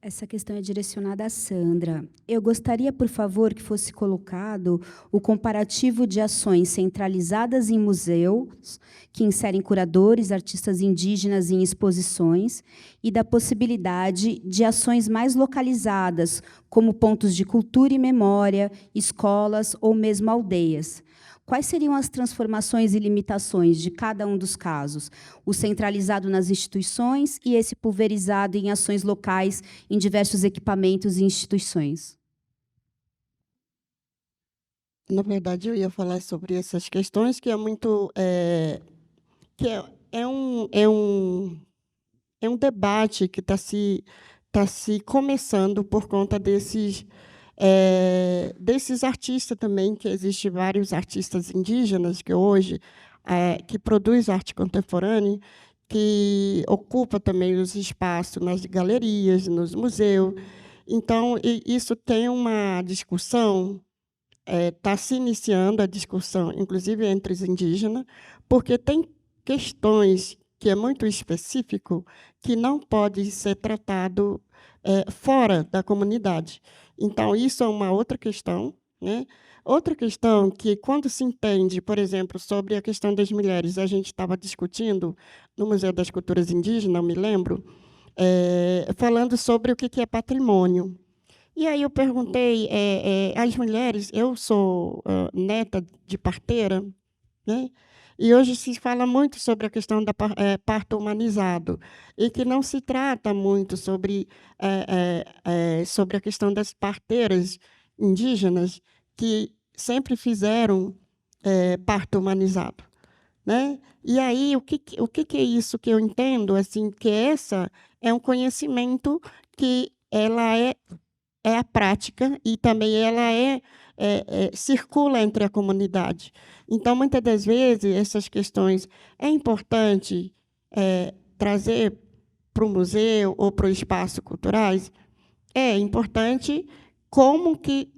Essa questão é direcionada a Sandra. Eu gostaria, por favor, que fosse colocado o comparativo de ações centralizadas em museus, que inserem curadores, artistas indígenas em exposições, e da possibilidade de ações mais localizadas, como pontos de cultura e memória, escolas ou mesmo aldeias. Quais seriam as transformações e limitações de cada um dos casos? O centralizado nas instituições e esse pulverizado em ações locais em diversos equipamentos e instituições? Na verdade, eu ia falar sobre essas questões, que é muito... é um debate que está se começando por conta desses artistas também, que existem vários artistas indígenas que hoje que produz arte contemporânea, que ocupa também os espaços nas galerias, nos museus. Então, isso tem uma discussão, está se iniciando a discussão, inclusive entre os indígenas, porque tem questões que é muito específico que não pode ser tratado fora da comunidade. Então, isso é uma outra questão, né? Outra questão que, quando se entende, por exemplo, sobre a questão das mulheres, a gente estava discutindo no Museu das Culturas Indígenas, me lembro, falando sobre o que é patrimônio. E aí eu perguntei às mulheres, eu sou neta de parteira, né? E hoje se fala muito sobre a questão da parto humanizado, e que não se trata muito sobre a questão das parteiras indígenas que sempre fizeram parto humanizado, né? E aí o que é isso que eu entendo, assim, que essa é um conhecimento que ela é a prática e também ela circula entre a comunidade. Então, muitas das vezes, essas questões é importante trazer para o museu ou para o espaço culturais. É importante como que,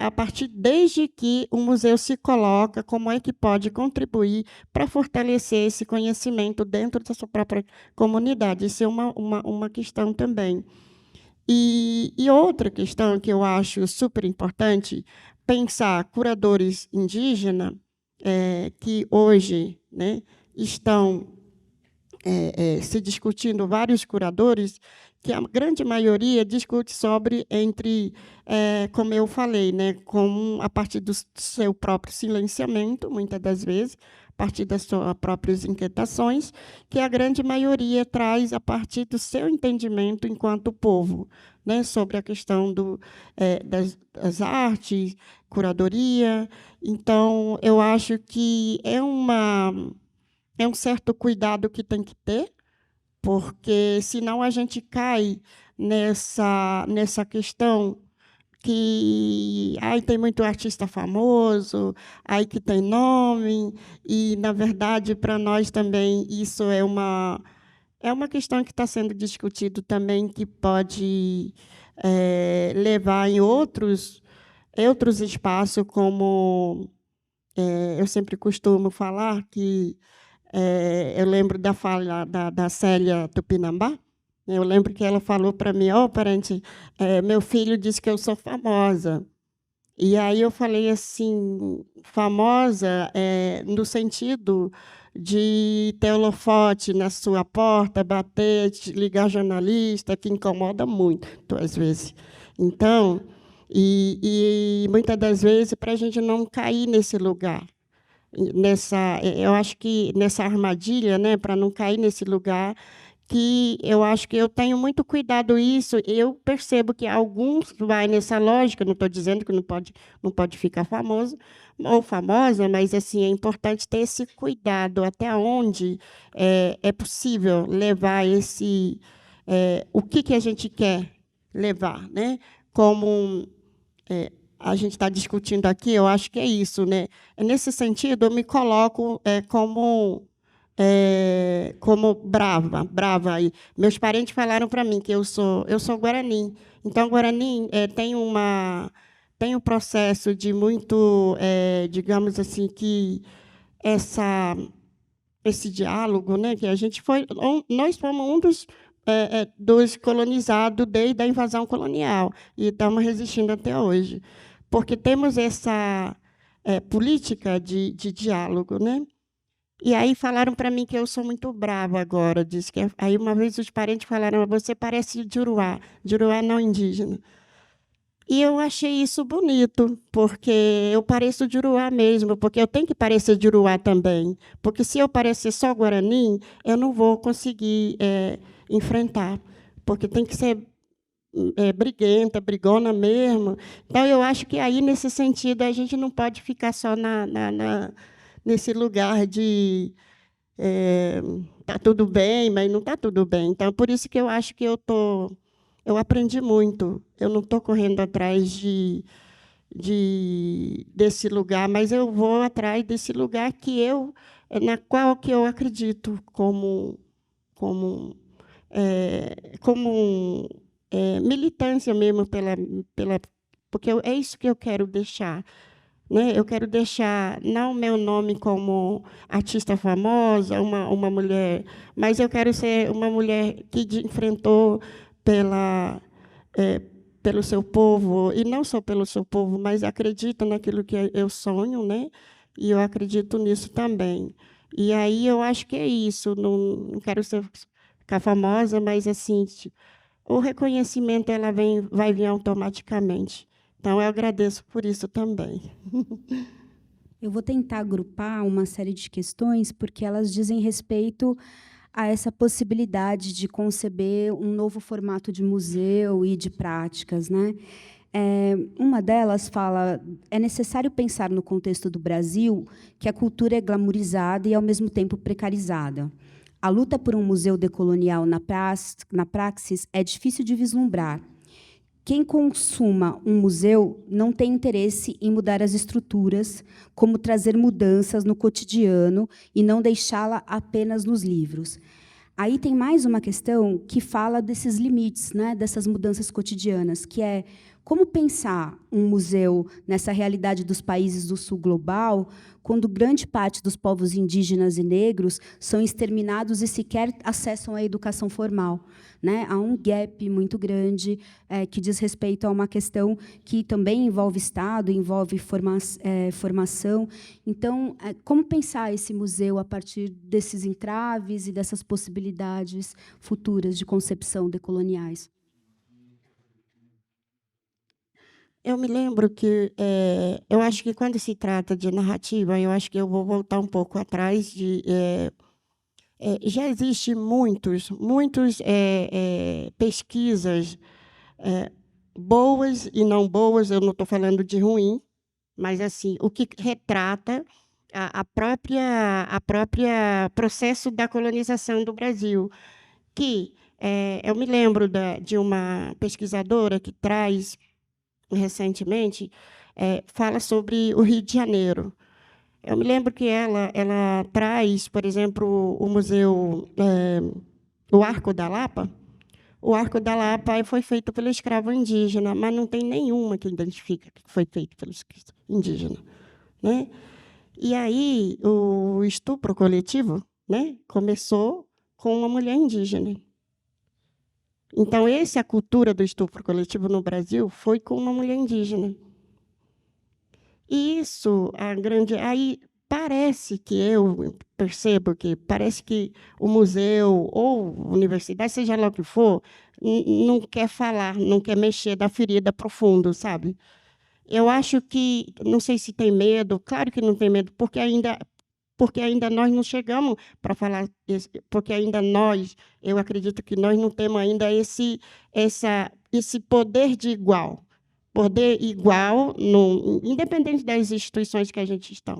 desde que o museu se coloca, como é que pode contribuir para fortalecer esse conhecimento dentro da sua própria comunidade. Isso é uma questão também. E outra questão que eu acho super importante, pensar curadores indígenas, que hoje, né, estão se discutindo vários curadores, que a grande maioria discute sobre como eu falei, né, a partir do seu próprio silenciamento, muitas das vezes, a partir das suas próprias inquietações, que a grande maioria traz a partir do seu entendimento enquanto povo, né, sobre a questão das artes, curadoria. Então, eu acho que é um certo cuidado que tem que ter, porque senão a gente cai nessa questão que tem muito artista famoso, aí que tem nome, e, na verdade, para nós também isso é uma questão que está sendo discutido também, que pode levar em outros espaços, como eu sempre costumo falar, que eu lembro da fala da Célia Tupinambá. Eu lembro que ela falou para mim: parente, meu filho disse que eu sou famosa. E aí eu falei assim, famosa no sentido de ter holofote na sua porta, bater, ligar jornalista, que incomoda muito, às vezes. Então, e muitas das vezes, para a gente não cair nesse lugar, eu acho que nessa armadilha, né, para não cair nesse lugar, que eu acho que eu tenho muito cuidado isso. Eu percebo que alguns vai nessa lógica. Não estou dizendo que não pode ficar famoso ou famosa, mas assim é importante ter esse cuidado até onde é possível levar o que a gente quer levar, né? Como a gente está discutindo aqui, eu acho que é isso, né? Nesse sentido, eu me coloco como brava. Aí. Meus parentes falaram para mim que eu sou guarani. Então, guarani tem um processo de muito, digamos assim, que esse diálogo, né, que a gente nós fomos um dos colonizados desde a invasão colonial e estamos resistindo até hoje, porque temos essa política de diálogo, né? E aí falaram para mim que eu sou muito brava agora. Aí uma vez os parentes falaram: você parece Juruá não indígena. E eu achei isso bonito, porque eu pareço Juruá mesmo, porque eu tenho que parecer Juruá também. Porque se eu parecer só Guarani, eu não vou conseguir enfrentar, porque tem que ser briguenta, brigona mesmo. Então, eu acho que aí, nesse sentido, a gente não pode ficar só nesse lugar de tá tudo bem, mas não está tudo bem. Então, por isso que eu acho que eu aprendi muito. Eu não estou correndo atrás desse lugar, mas eu vou atrás desse lugar na qual que eu acredito como militância mesmo porque é isso que eu quero deixar, né? Eu quero deixar não o meu nome como artista famosa, uma mulher, mas eu quero ser uma mulher que enfrentou pelo seu povo, e não só pelo seu povo, mas acredita naquilo que eu sonho, né? E eu acredito nisso também. E aí eu acho que é isso. Não quero ficar famosa, mas assim, o reconhecimento vai vir automaticamente. Então, eu agradeço por isso também. Eu vou tentar agrupar uma série de questões, porque elas dizem respeito a essa possibilidade de conceber um novo formato de museu e de práticas, né? Uma delas fala: é necessário pensar no contexto do Brasil que a cultura é glamourizada e, ao mesmo tempo, precarizada. A luta por um museu decolonial na praxis é difícil de vislumbrar. Quem consuma um museu não tem interesse em mudar as estruturas, como trazer mudanças no cotidiano e não deixá-la apenas nos livros. Aí tem mais uma questão que fala desses limites, né, dessas mudanças cotidianas, que é como pensar um museu nessa realidade dos países do sul global, quando grande parte dos povos indígenas e negros são exterminados e sequer acessam a educação formal, né? Há um gap muito grande que diz respeito a uma questão que também envolve Estado, envolve formação. Então, como pensar esse museu a partir desses entraves e dessas possibilidades futuras de concepção decoloniais? Eu me lembro que eu acho que quando se trata de narrativa, eu acho que eu vou voltar um pouco atrás já existe muitos pesquisas boas e não boas. Eu não estou falando de ruim, mas assim o que retrata a própria processo da colonização do Brasil, que eu me lembro de uma pesquisadora que traz recentemente, fala sobre o Rio de Janeiro. Eu me lembro que ela traz, por exemplo, o museu, o Arco da Lapa. O Arco da Lapa foi feito pelo escravo indígena, mas não tem nenhuma que identifica que foi feito pelo indígena, né? E aí o estupro coletivo, né, começou com uma mulher indígena. Então, a cultura do estupro coletivo no Brasil foi com uma mulher indígena. Isso, aí parece que eu percebo parece que o museu ou universidade, seja lá o que for, não quer falar, não quer mexer da ferida profundo, sabe? Eu acho que, não sei se tem medo, claro que não tem medo, porque ainda nós não chegamos para falar, porque ainda eu acredito que nós não temos ainda esse poder igual, independente das instituições que a gente está.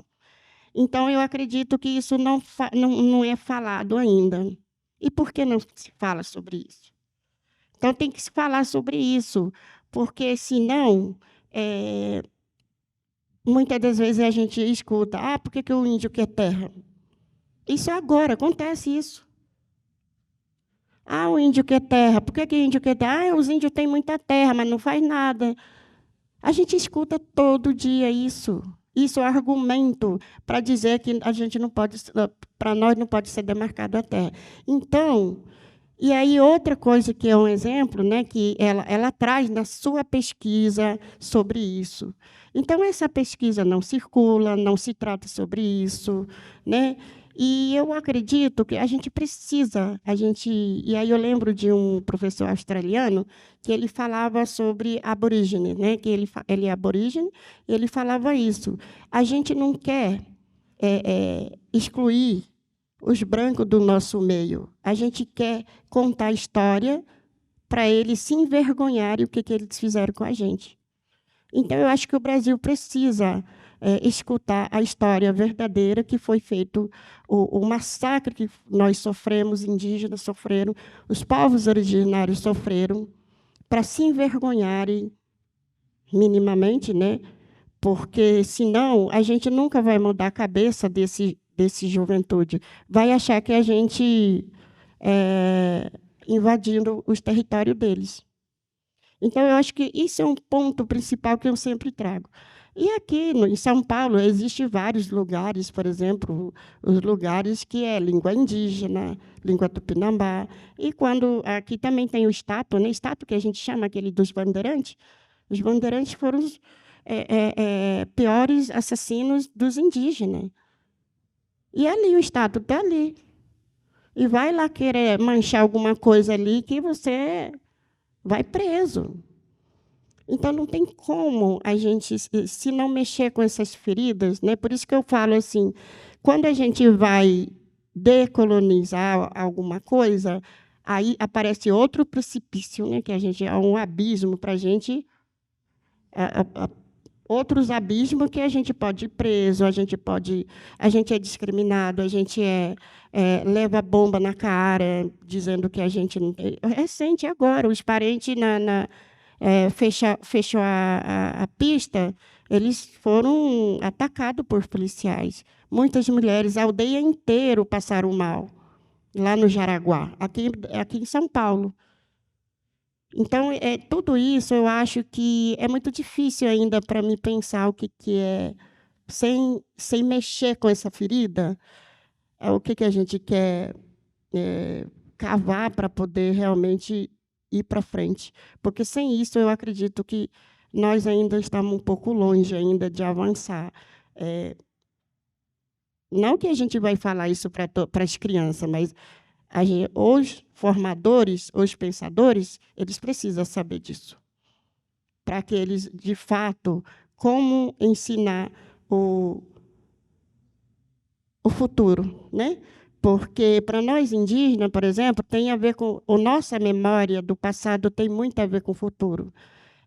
Então, eu acredito que isso não é falado ainda. E por que não se fala sobre isso? Então, tem que se falar sobre isso, porque, senão, muitas das vezes a gente escuta: por que o índio quer terra? Isso agora, acontece isso. O índio quer terra. Por que o índio quer terra? Os índios têm muita terra, mas não faz nada. A gente escuta todo dia isso. Isso é argumento para dizer que a gente não pode, para nós não pode ser demarcado a terra. Então, e aí outra coisa que é um exemplo, né, que ela traz na sua pesquisa sobre isso. Então, essa pesquisa não circula, não se trata sobre isso, né? E eu acredito que a gente precisa, e aí eu lembro de um professor australiano que ele falava sobre aborígene, né? Que ele é aborígene, e ele falava isso. A gente não quer excluir os brancos do nosso meio. A gente quer contar a história para eles se envergonharem o que eles fizeram com a gente. Então, eu acho que o Brasil precisa escutar a história verdadeira que foi feito, o massacre que nós sofremos, indígenas sofreram, os povos originários sofreram, para se envergonharem minimamente, né, porque senão a gente nunca vai mudar a cabeça desse juventude. Vai achar que a gente invadindo os territórios deles. Então, eu acho que isso é um ponto principal que eu sempre trago. E aqui em São Paulo existem vários lugares, por exemplo, os lugares que é língua indígena, língua tupinambá, e quando aqui também tem o estátua, né? Estátua que a gente chama aquele dos bandeirantes. Os bandeirantes foram os piores assassinos dos indígenas. E ali o estátua está ali. E vai lá querer manchar alguma coisa ali que você vai preso. Então, não tem como a gente, se não mexer com essas feridas, né? Por isso que eu falo assim, quando a gente vai decolonizar alguma coisa, aí aparece outro precipício, né? Que a gente é um abismo para a gente, outros abismos que a gente pode ir preso, a gente é discriminado, a gente leva bomba na cara, dizendo que a gente não tem. Recente agora, os parentes fechou a pista, eles foram atacados por policiais. Muitas mulheres, a aldeia inteira passaram mal, lá no Jaraguá, aqui em São Paulo. Então, tudo isso eu acho que é muito difícil ainda para mim pensar o que é, sem mexer com essa ferida, o que a gente quer cavar para poder realmente ir para frente. Porque, sem isso, eu acredito que nós ainda estamos um pouco longe ainda de avançar. Não que a gente vai falar isso para as crianças, mas os formadores, os pensadores, eles precisam saber disso, para que eles, de fato, como ensinar o futuro, né? Porque, para nós indígenas, por exemplo, tem a ver com a nossa memória do passado, tem muito a ver com o futuro.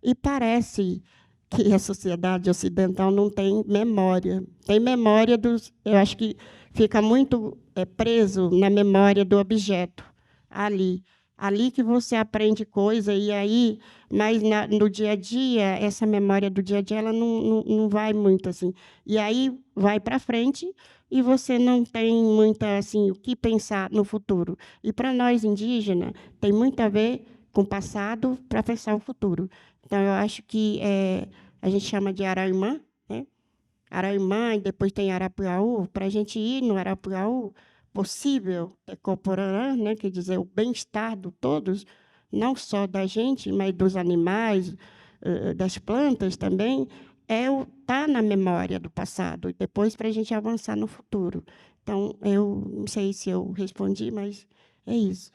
E parece que a sociedade ocidental não tem memória. Tem memória dos... Eu acho que fica muito preso na memória do objeto, ali. Ali que você aprende coisa, e aí, mas no dia a dia, essa memória do dia a dia ela não vai muito assim. E aí vai para frente e você não tem muita assim, o que pensar no futuro. E para nós indígenas, tem muito a ver com o passado para pensar o futuro. Então, eu acho que a gente chama de Araimã, né? Araimã, e depois tem Arapuaú. Para a gente ir no Arapuaú, possível, Coporã, né? Quer dizer, o bem-estar de todos, não só da gente, mas dos animais, das plantas também, tá na memória do passado, e depois para a gente avançar no futuro. Então, eu não sei se eu respondi, mas é isso.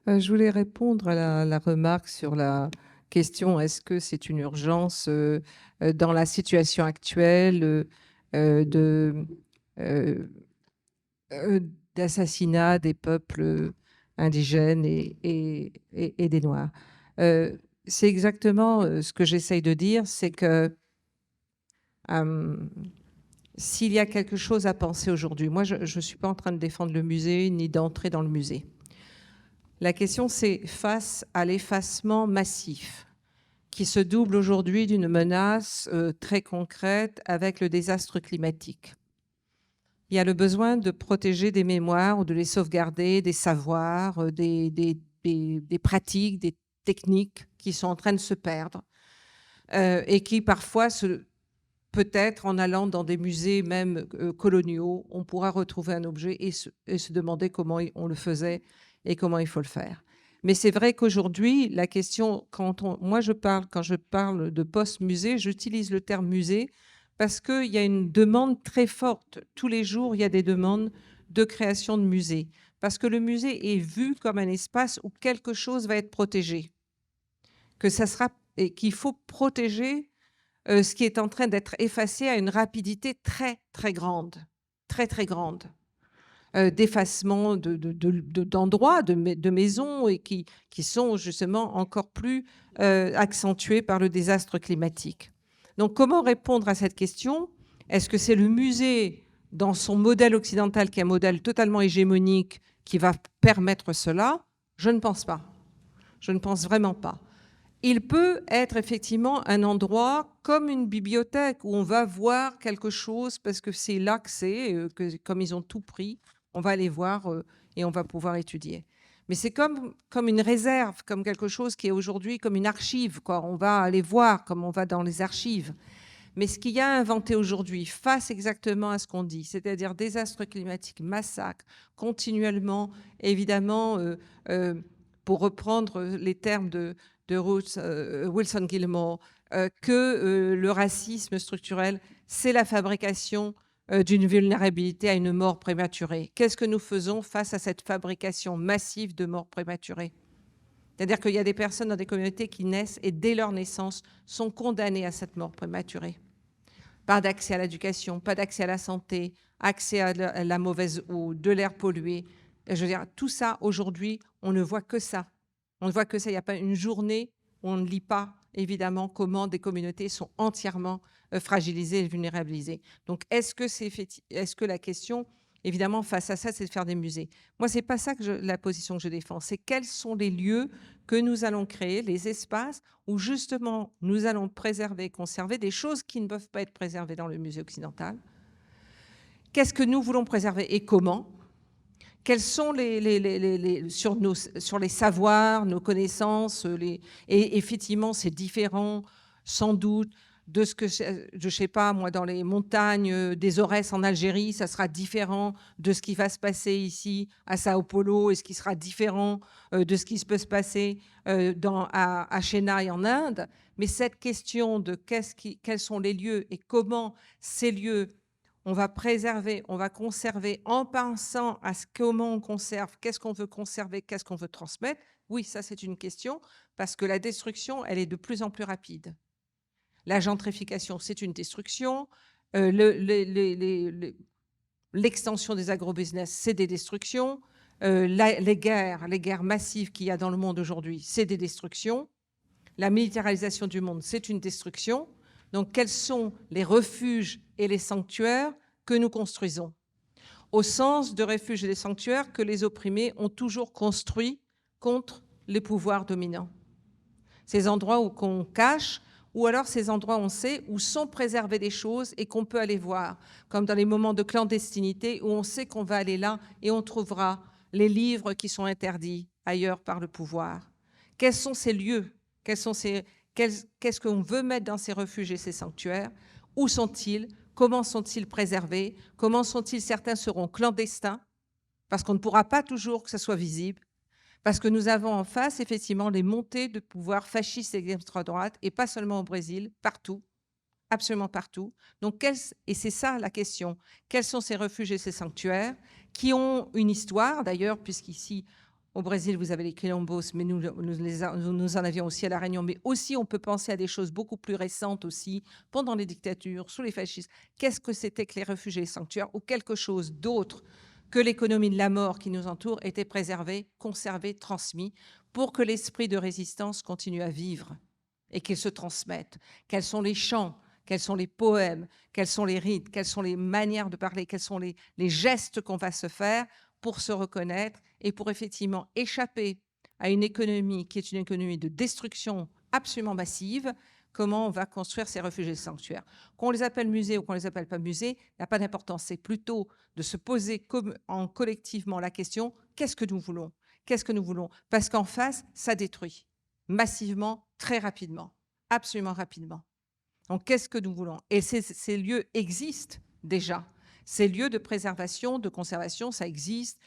Je voulais répondre à la remarque sur la question, est-ce que c'est une urgence dans la situation actuelle d'assassinat des peuples indigènes et des Noirs. C'est exactement ce que j'essaye de dire, c'est que s'il y a quelque chose à penser aujourd'hui, moi je ne suis pas en train de défendre le musée ni d'entrer dans le musée. La question, c'est face à l'effacement massif qui se double aujourd'hui d'une menace très concrète avec le désastre climatique. Il y a le besoin de protéger des mémoires ou de les sauvegarder, des savoirs, des pratiques, des techniques qui sont en train de se perdre et qui parfois, peut-être en allant dans des musées même coloniaux, on pourra retrouver un objet et se demander comment on le faisait et comment il faut le faire. Mais c'est vrai qu'aujourd'hui, la question, quand je parle de post-musée, j'utilise le terme musée parce qu'il y a une demande très forte. Tous les jours, il y a des demandes de création de musées. Parce que le musée est vu comme un espace où quelque chose va être protégé. Et qu'il faut protéger ce qui est en train d'être effacé à une rapidité très, très grande. Très, très grande. D'effacement d'endroits, de maisons, et qui sont justement encore plus accentués par le désastre climatique. Donc, comment répondre à cette question? Est-ce que c'est le musée, dans son modèle occidental, qui est un modèle totalement hégémonique, qui va permettre cela? Je ne pense pas. Je ne pense vraiment pas. il peut être effectivement un endroit comme une bibliothèque où on va voir quelque chose parce que c'est là que c'est, comme ils ont tout pris, on va aller voir et on va pouvoir étudier. Mais c'est comme une réserve, comme quelque chose qui est aujourd'hui comme une archive, quoi. On va aller voir comme on va dans les archives. Mais ce qu'il y a inventé aujourd'hui, face exactement à ce qu'on dit, c'est-à-dire désastres climatiques, massacres, continuellement, évidemment, pour reprendre les termes de Wilson Gilmore, que le racisme structurel, c'est la fabrication d'une vulnérabilité à une mort prématurée. Qu'est-ce que nous faisons face à cette fabrication massive de morts prématurées ? C'est-à-dire qu'il y a des personnes dans des communautés qui naissent et dès leur naissance sont condamnées à cette mort prématurée. Pas d'accès à l'éducation, pas d'accès à la santé, accès à la mauvaise eau, de l'air pollué. Je veux dire, tout ça, aujourd'hui, on ne voit que ça. On ne voit que ça. Il n'y a pas une journée où on ne lit pas, évidemment, comment des communautés sont entièrement fragilisées et vulnérabilisées. Donc, est-ce que la question, évidemment, face à ça, c'est de faire des musées? Moi, ce n'est pas ça la position que je défends. C'est quels sont les lieux que nous allons créer, les espaces où, justement, nous allons préserver, conserver des choses qui ne peuvent pas être préservées dans le musée occidental. Qu'est-ce que nous voulons préserver et comment? Quels sont sur les savoirs, nos connaissances, et effectivement, c'est différent, sans doute, de ce que, je ne sais pas, moi, dans les montagnes des Aurès en Algérie, ça sera différent de ce qui va se passer ici à Sao Paulo, et ce qui sera différent de ce qui peut se passer à Chennai en Inde. Mais cette question de quels sont les lieux et comment ces lieux on va préserver, on va conserver en pensant à comment on conserve, qu'est-ce qu'on veut conserver, qu'est-ce qu'on veut transmettre. Oui, ça c'est une question parce que la destruction, elle est de plus en plus rapide. La gentrification, c'est une destruction. L'extension des agrobusiness, c'est des destructions. Les guerres massives qu'il y a dans le monde aujourd'hui, c'est des destructions. La militarisation du monde, c'est une destruction. Donc, quels sont les refuges et les sanctuaires que nous construisons? Au sens de refuges et de sanctuaires que les opprimés ont toujours construits contre les pouvoirs dominants. Ces endroits où qu'on cache, ou alors ces endroits, on sait, où sont préservées des choses et qu'on peut aller voir, comme dans les moments de clandestinité, où on sait qu'on va aller là et on trouvera les livres qui sont interdits ailleurs par le pouvoir. Quels sont ces lieux? Qu'est-ce qu'on veut mettre dans ces refuges et ces sanctuaires? Où sont-ils? Comment sont-ils préservés? Comment sont-ils? Certains seront clandestins, parce qu'on ne pourra pas toujours que ça soit visible, parce que nous avons en face, effectivement, les montées de pouvoir fascistes et d'extrême droite, et pas seulement au Brésil, partout, absolument partout. Donc, et c'est ça la question. Quels sont ces refuges et ces sanctuaires qui ont une histoire, d'ailleurs, puisqu'ici, au Brésil, vous avez les quilombos, mais nous en avions aussi à La Réunion, mais aussi on peut penser à des choses beaucoup plus récentes aussi, pendant les dictatures, sous les fascistes. Qu'est-ce que c'était que les refuges et les sanctuaires ou quelque chose d'autre que l'économie de la mort qui nous entoure était préservé, conservé, transmis pour que l'esprit de résistance continue à vivre et qu'il se transmette? Quels sont les chants? Quels sont les poèmes? Quels sont les rites? Quelles sont les manières de parler? Quels sont les gestes qu'on va se faire pour se reconnaître et pour effectivement échapper à une économie qui est une économie de destruction absolument massive? Comment on va construire ces refuges et ces sanctuaires? Qu'on les appelle musées ou qu'on les appelle pas musées, n'a pas d'importance. C'est plutôt de se poser collectivement la question, qu'est-ce que nous voulons? Qu'est-ce que nous voulons? Parce qu'en face, ça détruit massivement, très rapidement, absolument rapidement. Donc, qu'est-ce que nous voulons? Et ces lieux existent déjà. Ces lieux de préservation, de conservation, ça existe.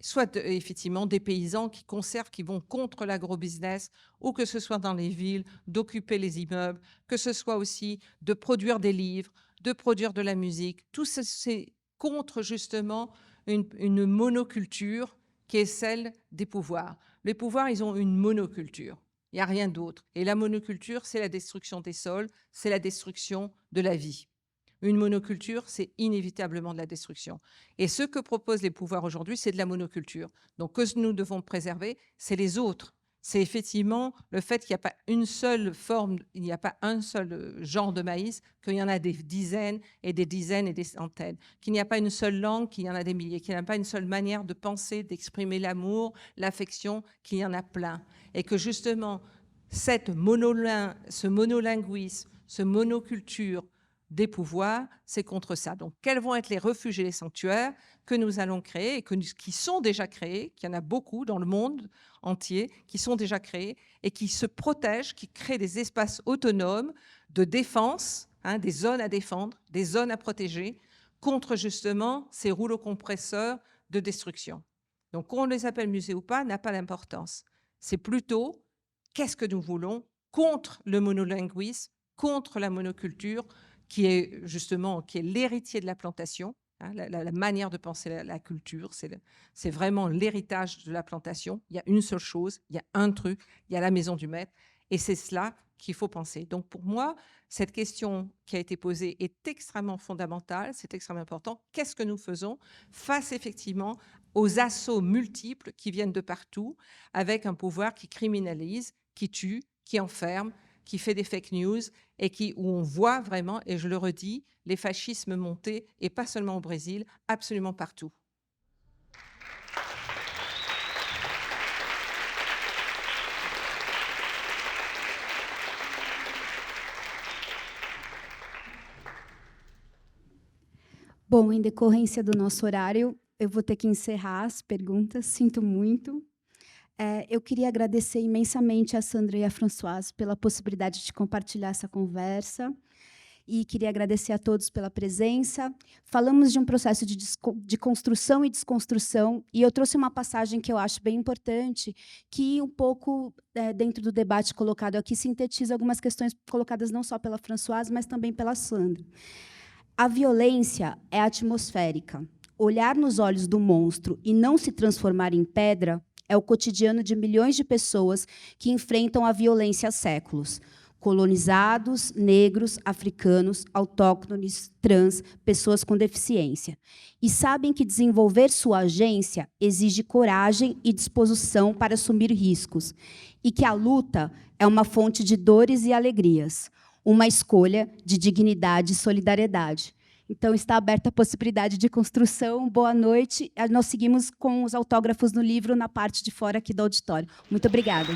Soit effectivement des paysans qui conservent, qui vont contre l'agrobusiness, ou que ce soit dans les villes, d'occuper les immeubles, que ce soit aussi de produire des livres, de produire de la musique. Tout c'est contre justement une monoculture qui est celle des pouvoirs. Les pouvoirs, ils ont une monoculture. Il n'y a rien d'autre. Et la monoculture, c'est la destruction des sols, c'est la destruction de la vie. Une monoculture, c'est inévitablement de la destruction. Et ce que proposent les pouvoirs aujourd'hui, c'est de la monoculture. Donc, que nous devons préserver, c'est les autres. C'est effectivement le fait qu'il n'y a pas une seule forme, il n'y a pas un seul genre de maïs, qu'il y en a des dizaines et des centaines, qu'il n'y a pas une seule langue, qu'il y en a des milliers, qu'il n'y a pas une seule manière de penser, d'exprimer l'amour, l'affection, qu'il y en a plein. Et que justement, ce monolinguisme, ce monoculture des pouvoirs, c'est contre ça. Donc, quels vont être les refuges et les sanctuaires que nous allons créer et qui sont déjà créés, qu'il y en a beaucoup dans le monde entier, qui sont déjà créés et qui se protègent, qui créent des espaces autonomes de défense, des zones à défendre, des zones à protéger, contre justement ces rouleaux compresseurs de destruction. Donc, qu'on les appelle musées ou pas, n'a pas d'importance. C'est plutôt qu'est-ce que nous voulons contre le monolinguisme, contre la monoculture, qui est l'héritier de la plantation, la manière de penser la culture, c'est vraiment l'héritage de la plantation. Il y a une seule chose, il y a un truc, il y a la maison du maître, et c'est cela qu'il faut penser. Donc pour moi, cette question qui a été posée est extrêmement fondamentale, c'est extrêmement important. Qu'est-ce que nous faisons face effectivement aux assauts multiples qui viennent de partout, avec un pouvoir qui criminalise, qui tue, qui enferme, qui fait des fake news et où on voit vraiment, et je le redis, les fascismes monter, et pas seulement au Brésil, absolument partout. Bom, em decorrência do nosso horário, eu vou ter que encerrar as perguntas, sinto muito. Eu queria agradecer imensamente a Sandra e a Françoise pela possibilidade de compartilhar essa conversa e queria agradecer a todos pela presença. Falamos de um processo de construção e desconstrução, e eu trouxe uma passagem que eu acho bem importante, que um pouco, dentro do debate colocado aqui, sintetiza algumas questões colocadas não só pela Françoise, mas também pela Sandra. A violência é atmosférica. Olhar nos olhos do monstro e não se transformar em pedra é o cotidiano de milhões de pessoas que enfrentam a violência há séculos. Colonizados, negros, africanos, autóctones, trans, pessoas com deficiência. E sabem que desenvolver sua agência exige coragem e disposição para assumir riscos. E que a luta é uma fonte de dores e alegrias. Uma escolha de dignidade e solidariedade. Então, está aberta a possibilidade de construção. Boa noite. Nós seguimos com os autógrafos no livro na parte de fora aqui do auditório. Muito obrigada.